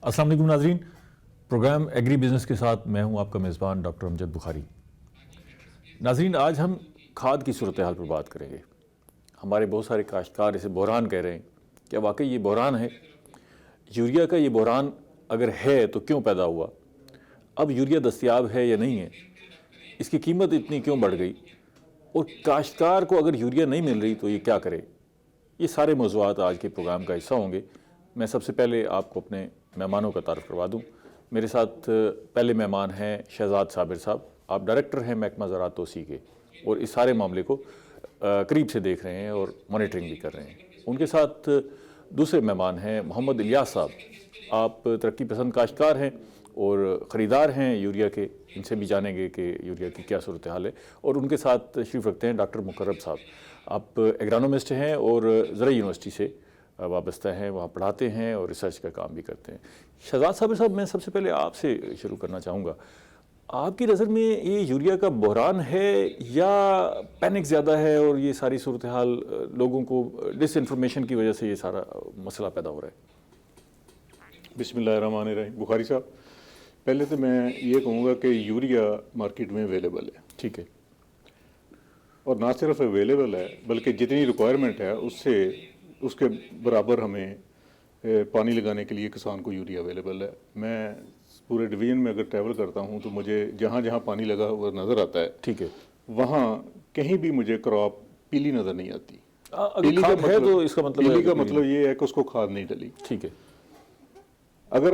السلام علیکم ناظرین، پروگرام ایگری بزنس کے ساتھ میں ہوں آپ کا میزبان ڈاکٹر امجد بخاری۔ ناظرین، آج ہم کھاد کی صورتحال پر بات کریں گے۔ ہمارے بہت سارے کاشتکار اسے بحران کہہ رہے ہیں۔ کیا واقعی یہ بحران ہے؟ یوریا کا یہ بحران اگر ہے تو کیوں پیدا ہوا؟ اب یوریا دستیاب ہے یا نہیں ہے؟ اس کی قیمت اتنی کیوں بڑھ گئی؟ اور کاشتکار کو اگر یوریا نہیں مل رہی تو یہ کیا کرے؟ یہ سارے موضوعات آج کے پروگرام کا حصہ ہوں گے۔ میں سب سے پہلے آپ کو اپنے مہمانوں کا تعارف کروا دوں۔ میرے ساتھ پہلے مہمان ہیں شہزاد صابر صاحب، آپ ڈائریکٹر ہیں محکمہ زراعت توسیع کے، اور اس سارے معاملے کو قریب سے دیکھ رہے ہیں اور مانیٹرنگ بھی کر رہے ہیں۔ ان کے ساتھ دوسرے مہمان ہیں محمد الیاس صاحب، آپ ترقی پسند کاشتکار ہیں اور خریدار ہیں یوریا کے، ان سے بھی جانیں گے کہ یوریا کی کیا صورتحال ہے۔ اور ان کے ساتھ تشریف رکھتے ہیں ڈاکٹر مقرب صاحب، آپ ایگرانومسٹ ہیں اور زرعی یونیورسٹی سے وابستہ ہیں، وہاں پڑھاتے ہیں اور ریسرچ کا کام بھی کرتے ہیں۔ شہزاد صابر، میں سب سے پہلے آپ سے شروع کرنا چاہوں گا۔ آپ کی نظر میں یہ یوریا کا بحران ہے یا پینک زیادہ ہے اور یہ ساری صورتحال لوگوں کو ڈس انفارمیشن کی وجہ سے یہ سارا مسئلہ پیدا ہو رہا ہے؟ بسم اللہ الرحمن الرحیم۔ بخاری صاحب، پہلے تو میں یہ کہوں گا کہ یوریا مارکیٹ میں اویلیبل ہے، ٹھیک ہے، اور نہ صرف اویلیبل ہے بلکہ جتنی ریکوائرمنٹ ہے اس کے برابر ہمیں پانی لگانے کے لیے کسان کو یوریا اویلیبل ہے۔ میں پورے ڈویژن میں اگر ٹریول کرتا ہوں تو مجھے جہاں جہاں پانی لگا ہوا نظر آتا ہے، ٹھیک ہے، وہاں کہیں بھی مجھے کراپ پیلی نظر نہیں آتی۔ اگر کھاد ہے تو اس کا مطلب پیلی کا مطلب یہ ہے کہ اس کو کھاد نہیں ڈلی۔ ٹھیک ہے، اگر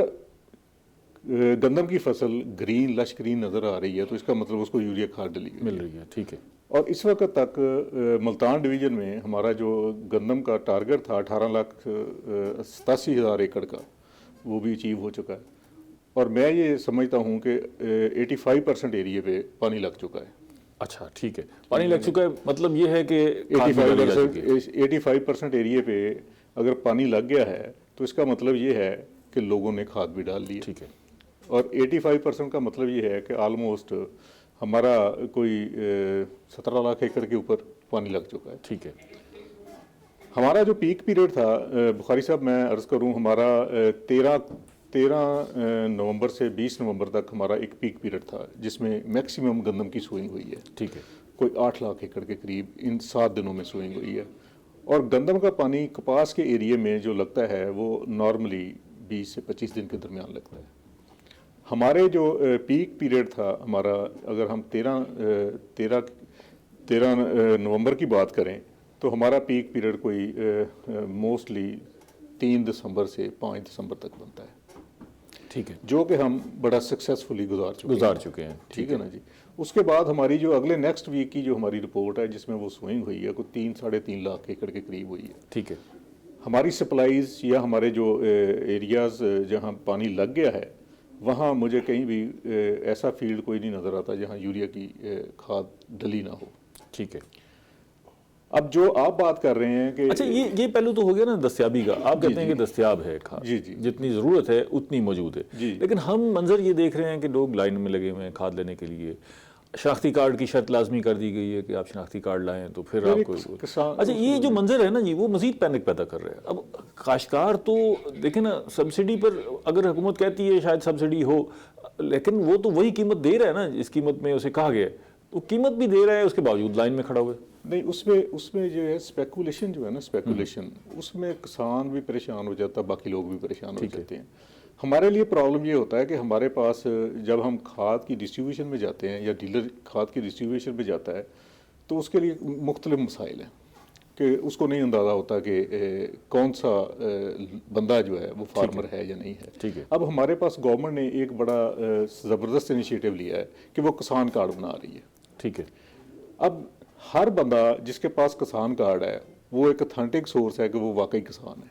گندم کی فصل گرین لش گرین نظر آ رہی ہے تو اس کا مطلب اس کو یوریا کھاد ڈلی ہوئی مل رہی ہے، ٹھیک ہے۔ اور اس وقت تک ملتان ڈویژن میں ہمارا جو گندم کا ٹارگٹ تھا 18,87,000 ایکڑ کا، وہ بھی اچیو ہو چکا ہے، اور میں یہ سمجھتا ہوں کہ 85% ایریے پہ پانی لگ چکا ہے۔ اچھا، ٹھیک ہے، پانی لگ چکا ہے، مطلب یہ ہے کہ 85% ایریے پہ اگر پانی لگ گیا ہے تو اس کا مطلب یہ ہے کہ لوگوں نے کھاد بھی ڈال دی ہے، ٹھیک ہے، اور 85% کا مطلب یہ ہے کہ آلموسٹ ہمارا کوئی 17 لاکھ ایکڑ کے اوپر پانی لگ چکا ہے۔ ٹھیک ہے، ہمارا جو پیک پیریڈ تھا بخاری صاحب، میں عرض کروں، ہمارا 13 نومبر سے 20 نومبر تک ہمارا ایک پیک پیریڈ تھا جس میں میکسیمم گندم کی سوئنگ ہوئی ہے، ٹھیک ہے، کوئی 8 لاکھ ایکڑ کے قریب ان 7 دنوں میں سوئنگ ہوئی ہے۔ اور گندم کا پانی کپاس کے ایریے میں جو لگتا ہے وہ نارملی 20 سے 25 دن کے درمیان لگتا ہے۔ ہمارے جو پیک پیریڈ تھا ہمارا، اگر ہم 13 نومبر کی بات کریں تو ہمارا پیک پیریڈ کوئی موسٹلی 3 دسمبر سے 5 دسمبر تک بنتا ہے، ٹھیک ہے، جو کہ ہم بڑا سکسیسفلی گزار چکے ہیں، ٹھیک ہے نا جی۔ اس کے بعد ہماری جو اگلے نیکسٹ ویک کی جو ہماری رپورٹ ہے جس میں وہ سوئنگ ہوئی ہے، کوئی 3-3.5 لاکھ ایکڑ کے قریب ہوئی ہے۔ ٹھیک ہے، ہماری سپلائیز یا ہمارے جو ایریاز جہاں پانی لگ گیا ہے وہاں مجھے کہیں بھی ایسا فیلڈ کوئی نہیں نظر آتا جہاں یوریا کی کھاد ڈلی نہ ہو۔ ٹھیک ہے۔ اب جو آپ بات کر رہے ہیں کہ اچھا، یہ پہلو تو ہو گیا نا دستیابی کا، آپ کہتے ہیں کہ دستیاب ہے کھاد، جی جی، جتنی ضرورت ہے اتنی موجود ہے، جی، لیکن ہم منظر یہ دیکھ رہے ہیں کہ لوگ لائن میں لگے ہوئے ہیں کھاد لینے کے لیے۔ شناختی کارڈ کی شرط لازمی کر دی گئی ہے کہ آپ شناختی کارڈ لائیں تو پھر آپ کو۔ اچھا، یہ جو منظر ہے نا جی، وہ مزید پینک پیدا کر رہے ہیں۔ اب کاشتکار تو دیکھیں نا، سبسڈی پر اگر حکومت کہتی ہے شاید سبسڈی ہو، لیکن وہ تو وہی قیمت دے رہا ہے نا جس قیمت میں اسے کہا گیا ہے، وہ قیمت بھی دے رہا ہے، اس کے باوجود لائن میں کھڑا ہوئے۔ نہیں، اس میں جو ہے اسپیکولیشن جو ہے نا، اسپیکولیشن، اس میں کسان بھی پریشان ہو جاتا ہے، باقی لوگ بھی پریشان ہو جاتے ہیں۔ ہمارے لیے پرابلم یہ ہوتا ہے کہ ہمارے پاس جب ہم کھاد کی ڈسٹریبیوشن میں جاتے ہیں یا ڈیلر کھاد کی ڈسٹریبیوشن میں جاتا ہے تو اس کے لیے مختلف مسائل ہیں کہ اس کو نہیں اندازہ ہوتا کہ کون سا بندہ جو ہے وہ فارمر ہے یا نہیں ہے۔ ٹھیک ہے، اب ہمارے پاس گورنمنٹ نے ایک بڑا زبردست انیشیٹو لیا ہے کہ وہ کسان کارڈ بنا رہی ہے۔ ٹھیک ہے، اب ہر بندہ جس کے پاس کسان کارڈ ہے وہ ایک اتھینٹک سورس ہے کہ وہ واقعی کسان ہے۔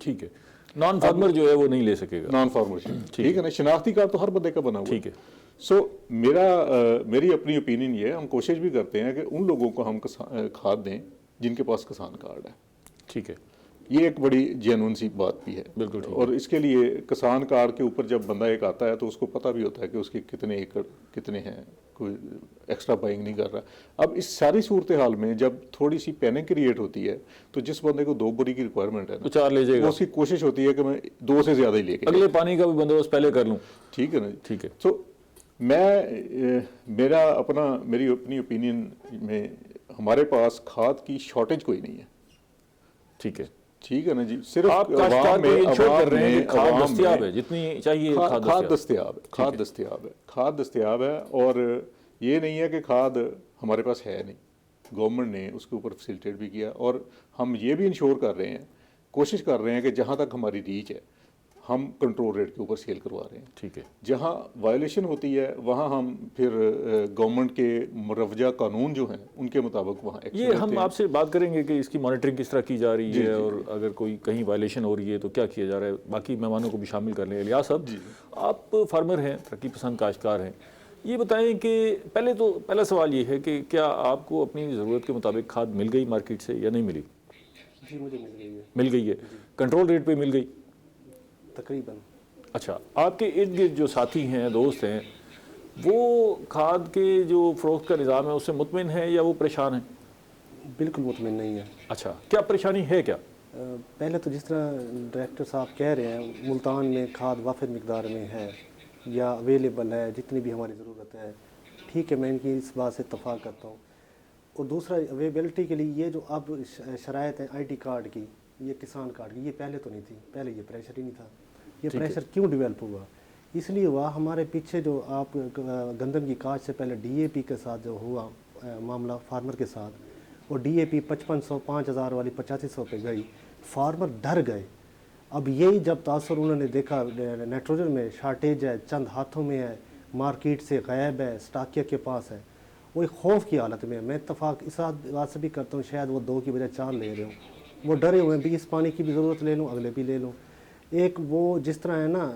ٹھیک ہے، نان فارمر جو ہے وہ نہیں لے سکے گا، نان فارمر، ٹھیک ہے نا، شناختی کارڈ تو ہر بندے کا بنا ہوا ہے۔ ٹھیک ہے، سو میری اپنی اوپینین یہ ہے، ہم کوشش بھی کرتے ہیں کہ ان لوگوں کو ہم کھاد دیں جن کے پاس کسان کارڈ ہے۔ ٹھیک ہے، یہ ایک بڑی جینون سی بات بھی ہے. بالکل ٹھیک. اور اس کے لیے کسان کارڈ کے اوپر جب بندہ ایک آتا ہے تو اس کو پتہ بھی ہوتا ہے کہ اس کے کتنے ایکڑ کتنے ہیں, کوئی ایکسٹرا بائنگ نہیں کر رہا. اب اس ساری صورتحال میں جب تھوڑی سی پینک کریٹ ہوتی ہے تو جس بندے کو 2 بوری کی ریکوائرمنٹ ہے تو 4 لے جائے گا, اس کی کوشش ہوتی ہے کہ میں 2 سے زیادہ ہی لے کے اگلے پانی کا بھی بندوبست پہلے کر لوں. ٹھیک ہے نا. ٹھیک ہے. تو میری اپنی اوپینین میں ہمارے پاس کھاد کی شارٹیج کوئی نہیں ہے. ٹھیک ہے. ٹھیک ہے نا جی. صرف آپ کاشتکار کو انشور کر رہے ہیں کہ کھاد عوام دستیاب ہے, جتنی چاہیے کھاد دستیاب ہے. اور یہ نہیں ہے کہ کھاد ہمارے پاس ہے نہیں, گورنمنٹ نے اس کے اوپر فیسیلیٹیٹ بھی کیا. اور ہم یہ بھی انشور کر رہے ہیں, کوشش کر رہے ہیں کہ جہاں تک ہماری ریچ ہے ہم کنٹرول ریٹ کے اوپر سیل کروا رہے ہیں. ٹھیک ہے. جہاں وائلیشن ہوتی ہے وہاں ہم پھر گورنمنٹ کے مروجہ قانون جو ہیں ان کے مطابق وہاں ایکشن یہ لیتے ہیں. ہم آپ سے بات کریں گے کہ اس کی مانیٹرنگ کس طرح کی جا رہی ہے اور اگر کوئی کہیں وائلیشن ہو رہی ہے تو کیا کیا جا رہا ہے. باقی مہمانوں کو بھی شامل کر لیں. الیاس صاحب, آپ فارمر ہیں, ترقی پسند کاشتکار ہیں, یہ بتائیں کہ پہلا سوال یہ ہے کہ کیا آپ کو اپنی ضرورت کے مطابق کھاد مل گئی مارکیٹ سے یا نہیں ملی؟ جی مجھے مل گئی ہے. مل گئی ہے. کنٹرول ریٹ پہ مل گئی تقریباً. اچھا, آپ کے ارد گرد جو ساتھی ہیں, دوست ہیں, وہ کھاد کے جو فروخت کا نظام ہے اس سے مطمئن ہیں یا وہ پریشان ہیں؟ بالکل مطمئن نہیں ہے. اچھا, کیا پریشانی ہے کیا؟ پہلے تو جس طرح ڈائریکٹر صاحب کہہ رہے ہیں ملتان میں کھاد وافر مقدار میں ہے یا اویلیبل ہے جتنی بھی ہماری ضرورت ہے, ٹھیک ہے, میں ان کی اس بات سے اتفاق کرتا ہوں. اور دوسرا اویلیبلٹی کے لیے یہ جو اب شرائط ہیں آئی ٹی کارڈ کی, یہ کسان کارڈ کی, یہ پہلے تو نہیں تھی. پہلے یہ پریشر ہی نہیں تھا. یہ پریشر کیوں ڈیولپ ہوا؟ اس لیے ہوا ہمارے پیچھے جو آپ گندم کی کاشت سے پہلے ڈی اے پی کے ساتھ جو ہوا معاملہ فارمر کے ساتھ, اور ڈی اے پی 5500 5000 والی 8500 پہ گئی, فارمر ڈر گئے. اب یہی جب تاثر انہوں نے دیکھا نائٹروجن میں شارٹیج ہے, چند ہاتھوں میں ہے, مارکیٹ سے غائب ہے, اسٹاکیہ کے پاس ہے, وہ ایک خوف کی حالت میں ہے. میں اتفاق اس بات سے بھی کرتا ہوں, شاید وہ 2 کی بجائے 4 لے رہے ہوں. وہ ڈرے ہوئے ہیں بھی اس پانی کی بھی ضرورت لے لوں, اگلے بھی لے لوں. ایک وہ جس طرح ہے نا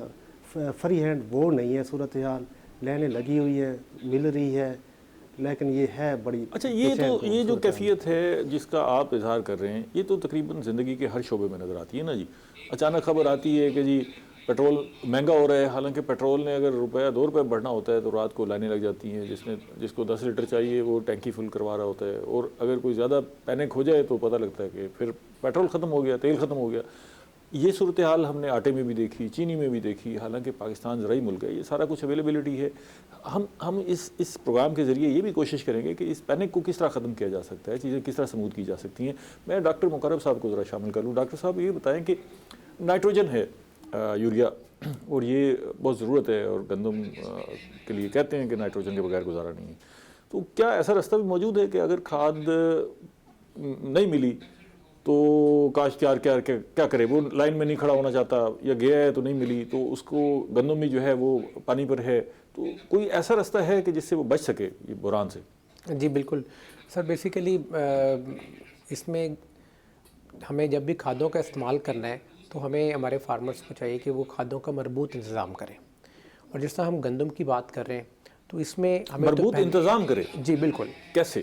فری ہینڈ, وہ نہیں ہے صورتحال. لینے لگی ہوئی ہے, مل رہی ہے, لیکن یہ ہے بڑی. اچھا, یہ جو کیفیت ہے جس کا آپ اظہار کر رہے ہیں, یہ تو تقریباً زندگی کے ہر شعبے میں نظر آتی ہے نا جی. اچانک خبر آتی ہے کہ جی پیٹرول مہنگا ہو رہا ہے, حالانکہ پیٹرول نے اگر ₹1-2 بڑھنا ہوتا ہے تو رات کو لائنیں لگ جاتی ہیں. جس کو 10 لیٹر چاہیے وہ ٹینکی فل کروا رہا ہوتا ہے, اور اگر کوئی زیادہ پینک ہو جائے تو پتہ لگتا ہے کہ پھر پیٹرول ختم ہو گیا, تیل ختم ہو گیا. یہ صورتحال ہم نے آٹے میں بھی دیکھی, چینی میں بھی دیکھی, حالانکہ پاکستان زرعی ملک ہے, یہ سارا کچھ اویلیبلٹی ہے. ہم اس پروگرام کے ذریعے یہ بھی کوشش کریں گے کہ اس پینک کو کس طرح ختم کیا جا سکتا ہے, چیزیں کس طرح سموتھ کی جا سکتی ہیں. میں ڈاکٹر مقرب صاحب کو ذرا شامل کر لوں. ڈاکٹر صاحب یہ بتائیں کہ نائٹروجن ہے, یوریا, اور یہ بہت ضرورت ہے, اور گندم کے لیے کہتے ہیں کہ نائٹروجن کے بغیر گزارا نہیں ہے. تو کیا ایسا راستہ بھی موجود ہے کہ اگر کھاد نہیں ملی تو کاشتکار کیا کرے؟ وہ لائن میں نہیں کھڑا ہونا چاہتا, یا گیا ہے تو نہیں ملی تو اس کو گندم میں جو ہے وہ پانی پر ہے, تو کوئی ایسا راستہ ہے کہ جس سے وہ بچ سکے یہ بحران سے؟ جی بالکل سر. بیسیکلی اس میں ہمیں جب بھی کھادوں کا استعمال کرنا ہے تو ہمیں ہمارے فارمرز کو چاہیے کہ وہ کھادوں کا مربوط انتظام کریں. اور جس طرح ہم گندم کی بات کر رہے ہیں تو اس میں ہمیں مربوط انتظام کریں. جی بالکل. کیسے؟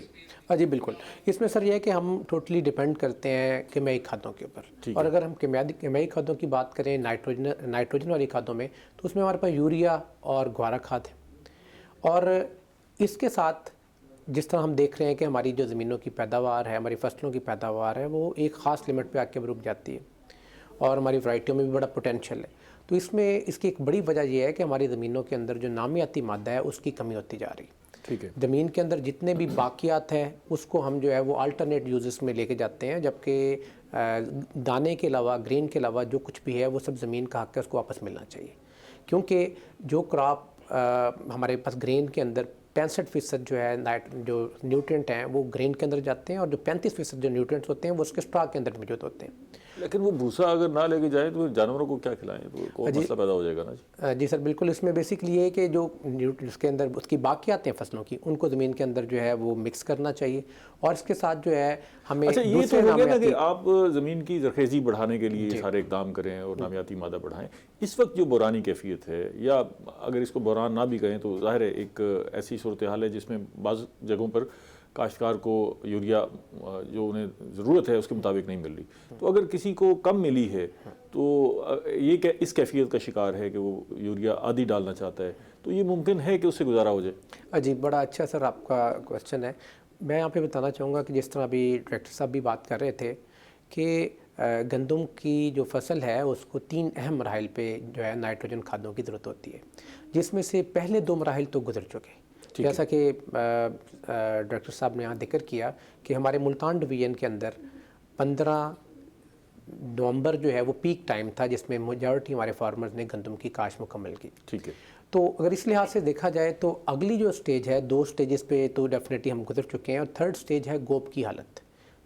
جی بالکل. اس میں سر یہ ہے کہ ہم ٹوٹلی ڈیپینڈ کرتے ہیں کیمیائی کھادوں کے اوپر. اور اگر ہم کیمیائی کھادوں کی بات کریں نائٹروجن والی کھادوں میں, تو اس میں ہمارے پاس یوریا اور گوارا کھاد ہے. اور اس کے ساتھ جس طرح ہم دیکھ رہے ہیں کہ ہماری جو زمینوں کی پیداوار ہے, ہماری فصلوں کی پیداوار ہے, وہ ایک خاص لمٹ پہ آ کے رک جاتی ہے, اور ہماری ورائٹیوں میں بھی بڑا پوٹینشیل ہے. تو اس کی ایک بڑی وجہ یہ ہے کہ ہماری زمینوں کے اندر جو نامیاتی مادہ ہے اس کی کمی ہوتی جا رہی ہے. ٹھیک ہے. زمین کے اندر جتنے بھی باقیات ہیں اس کو ہم جو ہے وہ آلٹرنیٹ یوزز میں لے کے جاتے ہیں, جبکہ دانے کے علاوہ, گرین کے علاوہ جو کچھ بھی ہے وہ سب زمین کا حق ہے, اس کو واپس ملنا چاہیے. کیونکہ جو کراپ ہمارے پاس گرین کے اندر 65% جو ہے جو نیوٹرینٹ ہیں وہ گرین کے اندر جاتے ہیں, اور جو 35% جو نیوٹرینٹس ہوتے ہیں وہ اس کے اسٹاک کے اندر موجود ہوتے ہیں. لیکن وہ بھوسا اگر نہ لے کے جائیں تو جانوروں کو کیا کھلائیں, تو مسئلہ پیدا ہو جائے گا نا جی. جی سر بالکل. اس میں بیسکلی یہ ہے کہ جو اس کے اندر اس کی باقیات ہیں فصلوں کی, ان کو زمین کے اندر جو ہے وہ مکس کرنا چاہیے. اور اس کے ساتھ جو ہے ہمیں اچھا یہ تو ہو گیا نا کہ آپ زمین کی زرخیزی بڑھانے کے لیے سارے اقدام کریں اور نامیاتی مادہ بڑھائیں. اس وقت جو بحرانی کیفیت ہے, یا اگر اس کو بحران نہ بھی کہیں تو ظاہر ہے ایک ایسی صورتحال ہے جس میں بعض جگہوں پر کاشتکار کو یوریا جو انہیں ضرورت ہے اس کے مطابق نہیں مل رہی. تو اگر کسی کو کم ملی ہے تو یہ اس کیفیت کا شکار ہے کہ وہ یوریا آدھی ڈالنا چاہتا ہے, تو یہ ممکن ہے کہ اس سے گزارا ہو جائے؟ جی بڑا اچھا سر آپ کا کوشچن ہے. میں یہاں پہ بتانا چاہوں گا کہ جس طرح ابھی ڈائریکٹر صاحب بھی بات کر رہے تھے کہ گندم کی جو فصل ہے اس کو 3 اہم مراحل پہ جو ہے نائٹروجن کھادوں کی ضرورت ہوتی ہے, جس میں سے پہلے 2 مراحل تو گزر چکے. جیسا کہ ڈاکٹر صاحب نے یہاں ذکر کیا کہ ہمارے ملتان ڈویژن کے اندر 15 نومبر جو ہے وہ پیک ٹائم تھا جس میں میجورٹی ہمارے فارمرز نے گندم کی کاشت مکمل کی. ٹھیک ہے. تو اگر اس لحاظ سے دیکھا جائے تو اگلی جو سٹیج ہے 2 سٹیجز پہ تو ڈیفینیٹلی ہم گزر چکے ہیں, اور 3rd سٹیج ہے گوب کی حالت,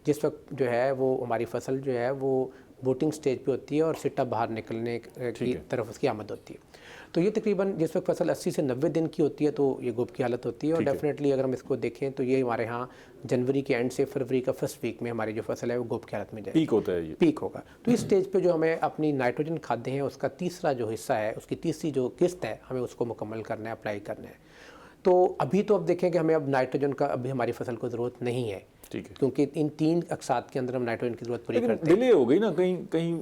جس وقت جو ہے وہ ہماری فصل جو ہے وہ بوٹنگ سٹیج پہ ہوتی ہے اور سٹا باہر نکلنے کی طرف اس کی آمد ہوتی ہے. تو یہ تقریباً جس وقت فصل 80 سے 90 دن کی ہوتی ہے تو یہ گوب کی حالت ہوتی ہے, اور ڈیفینیٹلی اگر ہم اس کو دیکھیں تو یہ ہمارے ہاں جنوری کے اینڈ سے فروری کا فرسٹ ویک میں ہماری جو فصل ہے وہ گوب کی حالت میں جائے پیک ہوتا ہے, یہ پیک ہوگا. تو اس سٹیج پہ جو ہمیں اپنی نائٹروجن کھادیں ہیں اس کا تیسرا جو حصہ ہے, اس کی تیسری جو قسط ہے, ہمیں اس کو مکمل کرنا ہے, اپلائی کرنا ہے. تو ابھی تو اب دیکھیں کہ ہمیں اب نائٹروجن کا ابھی ہماری فصل کو ضرورت نہیں ہے, کیونکہ ان 3 اقساط کے اندر ہم نائٹروجن کی ضرورت پوری کرتے ہیں. ڈیلے ہو گئی نا, کہیں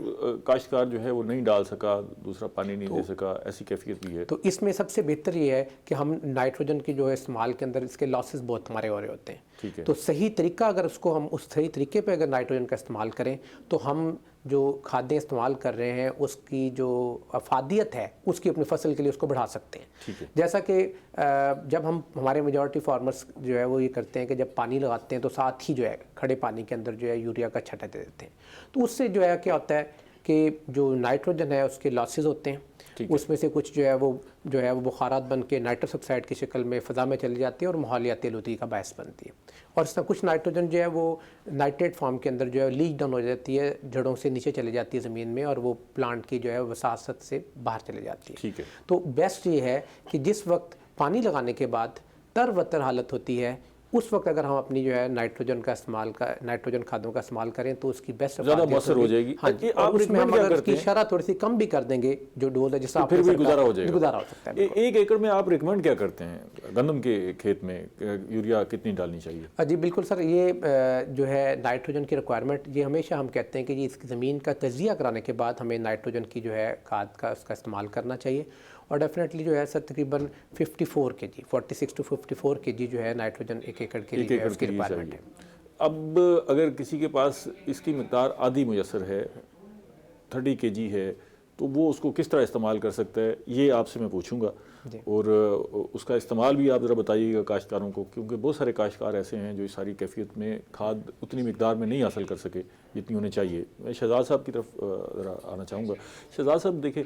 کاشتکار جو ہے وہ نہیں ڈال سکا, دوسرا پانی نہیں دے سکا, ایسی کیفیت بھی ہے. تو اس میں سب سے بہتر یہ ہے کہ ہم نائٹروجن کی جو ہے استعمال کے اندر اس کے لاسز بہت ہمارے ہو رہے ہوتے ہیں. تو صحیح طریقہ اگر اس کو ہم اس صحیح طریقے پہ اگر نائٹروجن کا استعمال کریں تو ہم جو کھادیں استعمال کر رہے ہیں اس کی جو افادیت ہے اس کی اپنی فصل کے لیے اس کو بڑھا سکتے ہیں. جیسا کہ جب ہم ہمارے میجورٹی فارمرز جو ہے وہ یہ کرتے ہیں کہ جب پانی لگاتے ہیں تو ساتھ ہی جو ہے کھڑے پانی کے اندر جو ہے یوریا کا چھٹا دے دیتے ہیں. تو اس سے جو ہے کیا ہوتا ہے کہ جو نائٹروجن ہے اس کے لاسز ہوتے ہیں, اس میں سے کچھ جو ہے وہ بخارات بن کے نائٹرس آکسائڈ کی شکل میں فضا میں چلی جاتی ہے اور ماحولیاتی آلودگی کا باعث بنتی ہے. اور اس طرح کچھ نائٹروجن جو ہے وہ نائٹریٹ فارم کے اندر جو ہے لیک ڈاؤن ہو جاتی ہے, جڑوں سے نیچے چلی جاتی ہے زمین میں, اور وہ پلانٹ کی جو ہے وساست سے باہر چلی جاتی ہے. تو بیسٹ یہ ہے کہ جس وقت پانی لگانے کے بعد تر و تر حالت ہوتی ہے اس وقت اگر ہم اپنی جو ہے نائٹروجن کھادوں کا استعمال کریں تو اس کی بیسٹ زیادہ مؤثر ہو جائے گی. اور اس میں ہم اگر اس کی شرح تھوڑی سی کم بھی کر دیں گے جو ڈوز ہے جس سے پھر بھی گزارا ہو جائے گا, گزارا ہو سکتا ہے. 1 ایکڑ میں آپ ریکمینڈ کیا کرتے ہیں گندم کے کھیت میں یوریا کتنی ڈالنی چاہیے؟ جی بالکل سر, یہ جو ہے نائٹروجن کی ریکوائرمنٹ یہ ہمیشہ ہم کہتے ہیں کہ اس کی زمین کا تجزیہ کرانے کے بعد ہمیں نائٹروجن کی جو ہے کھاد کا اس کا استعمال کرنا چاہیے. اور ڈیفینیٹلی جو ہے سر تقریباً 46 to 54 kg جو ہے نائٹروجن 1 ایکڑ کے لیے اس کی ریکوائرمنٹ ہے. اب اگر کسی کے پاس اس کی مقدار آدھی میسر ہے, 30 kg ہے, تو وہ اس کو کس طرح استعمال کر سکتا ہے, یہ آپ سے میں پوچھوں گا. اور اس کا استعمال بھی آپ ذرا بتائیے گا کاشتکاروں کو, کیونکہ بہت سارے کاشتکار ایسے ہیں جو اس ساری کیفیت میں کھاد اتنی مقدار میں نہیں حاصل کر سکے جتنی انہیں چاہیے. میں شہزاد صاحب کی طرف ذرا آنا چاہوں گا. شہزاد صاحب دیکھیں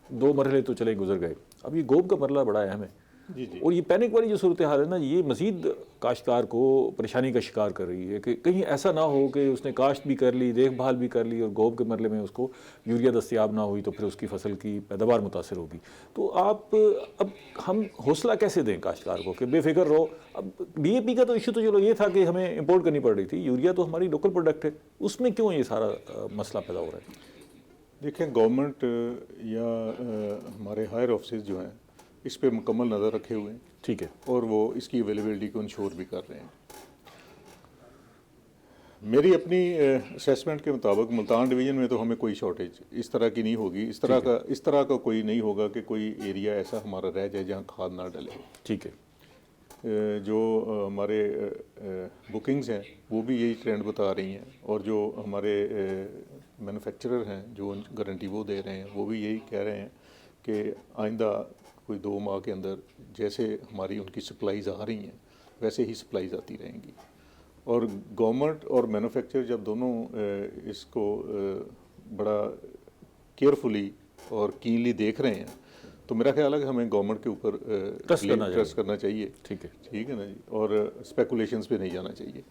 2 مرحلے تو چلے گزر گئے, اب یہ گوب کا مرحلہ بڑا اہم ہے. اور یہ پینک والی جو صورتحال ہے نا, یہ مزید کاشتکار کو پریشانی کا شکار کر رہی ہے کہ کہیں ایسا نہ ہو کہ اس نے کاشت بھی کر لی, دیکھ بھال بھی کر لی, اور گوب کے مرحلے میں اس کو یوریا دستیاب نہ ہوئی تو پھر اس کی فصل کی پیداوار متاثر ہوگی. تو آپ اب ہم حوصلہ کیسے دیں کاشتکار کو کہ بے فکر رہو؟ اب ڈی اے پی کا تو ایشو تو چلو یہ تھا کہ ہمیں امپورٹ کرنی پڑ رہی تھی, یوریا تو ہماری لوکل پروڈکٹ ہے, اس میں کیوں یہ سارا مسئلہ پیدا ہو رہا ہے؟ دیکھیں گورنمنٹ یا ہمارے ہائر آفیسز جو ہیں اس پہ مکمل نظر رکھے ہوئے ہیں. ٹھیک ہے. اور وہ اس کی اویلیبلٹی کو انشور بھی کر رہے ہیں. میری اپنی اسیسمنٹ کے مطابق ملتان ڈویژن میں تو ہمیں کوئی شارٹیج اس طرح کی نہیں ہوگی, اس طرح کا کوئی نہیں ہوگا کہ کوئی ایریا ایسا ہمارا رہ جائے جہاں کھاد نہ ڈلے. ٹھیک ہے. جو ہمارے بکنگز ہیں وہ بھی یہی ٹرینڈ بتا رہی ہیں, اور جو ہمارے مینوفیکچرر ہیں جو گارنٹی وہ دے رہے ہیں وہ بھی یہی کہہ رہے ہیں کہ آئندہ کوئی 2 ماہ کے اندر جیسے ہماری ان کی سپلائیز آ رہی ہیں ویسے ہی سپلائیز آتی رہیں گی. اور گورنمنٹ اور مینوفیکچرر جب دونوں اس کو بڑا کیئرفلی اور کینلی دیکھ رہے ہیں تو میرا خیال ہے کہ ہمیں گورنمنٹ کے اوپر ٹرسٹ کرنا چاہیے. ٹھیک ہے نا جی, اور اسپیکولیشنز پہ نہیں جانا چاہیے.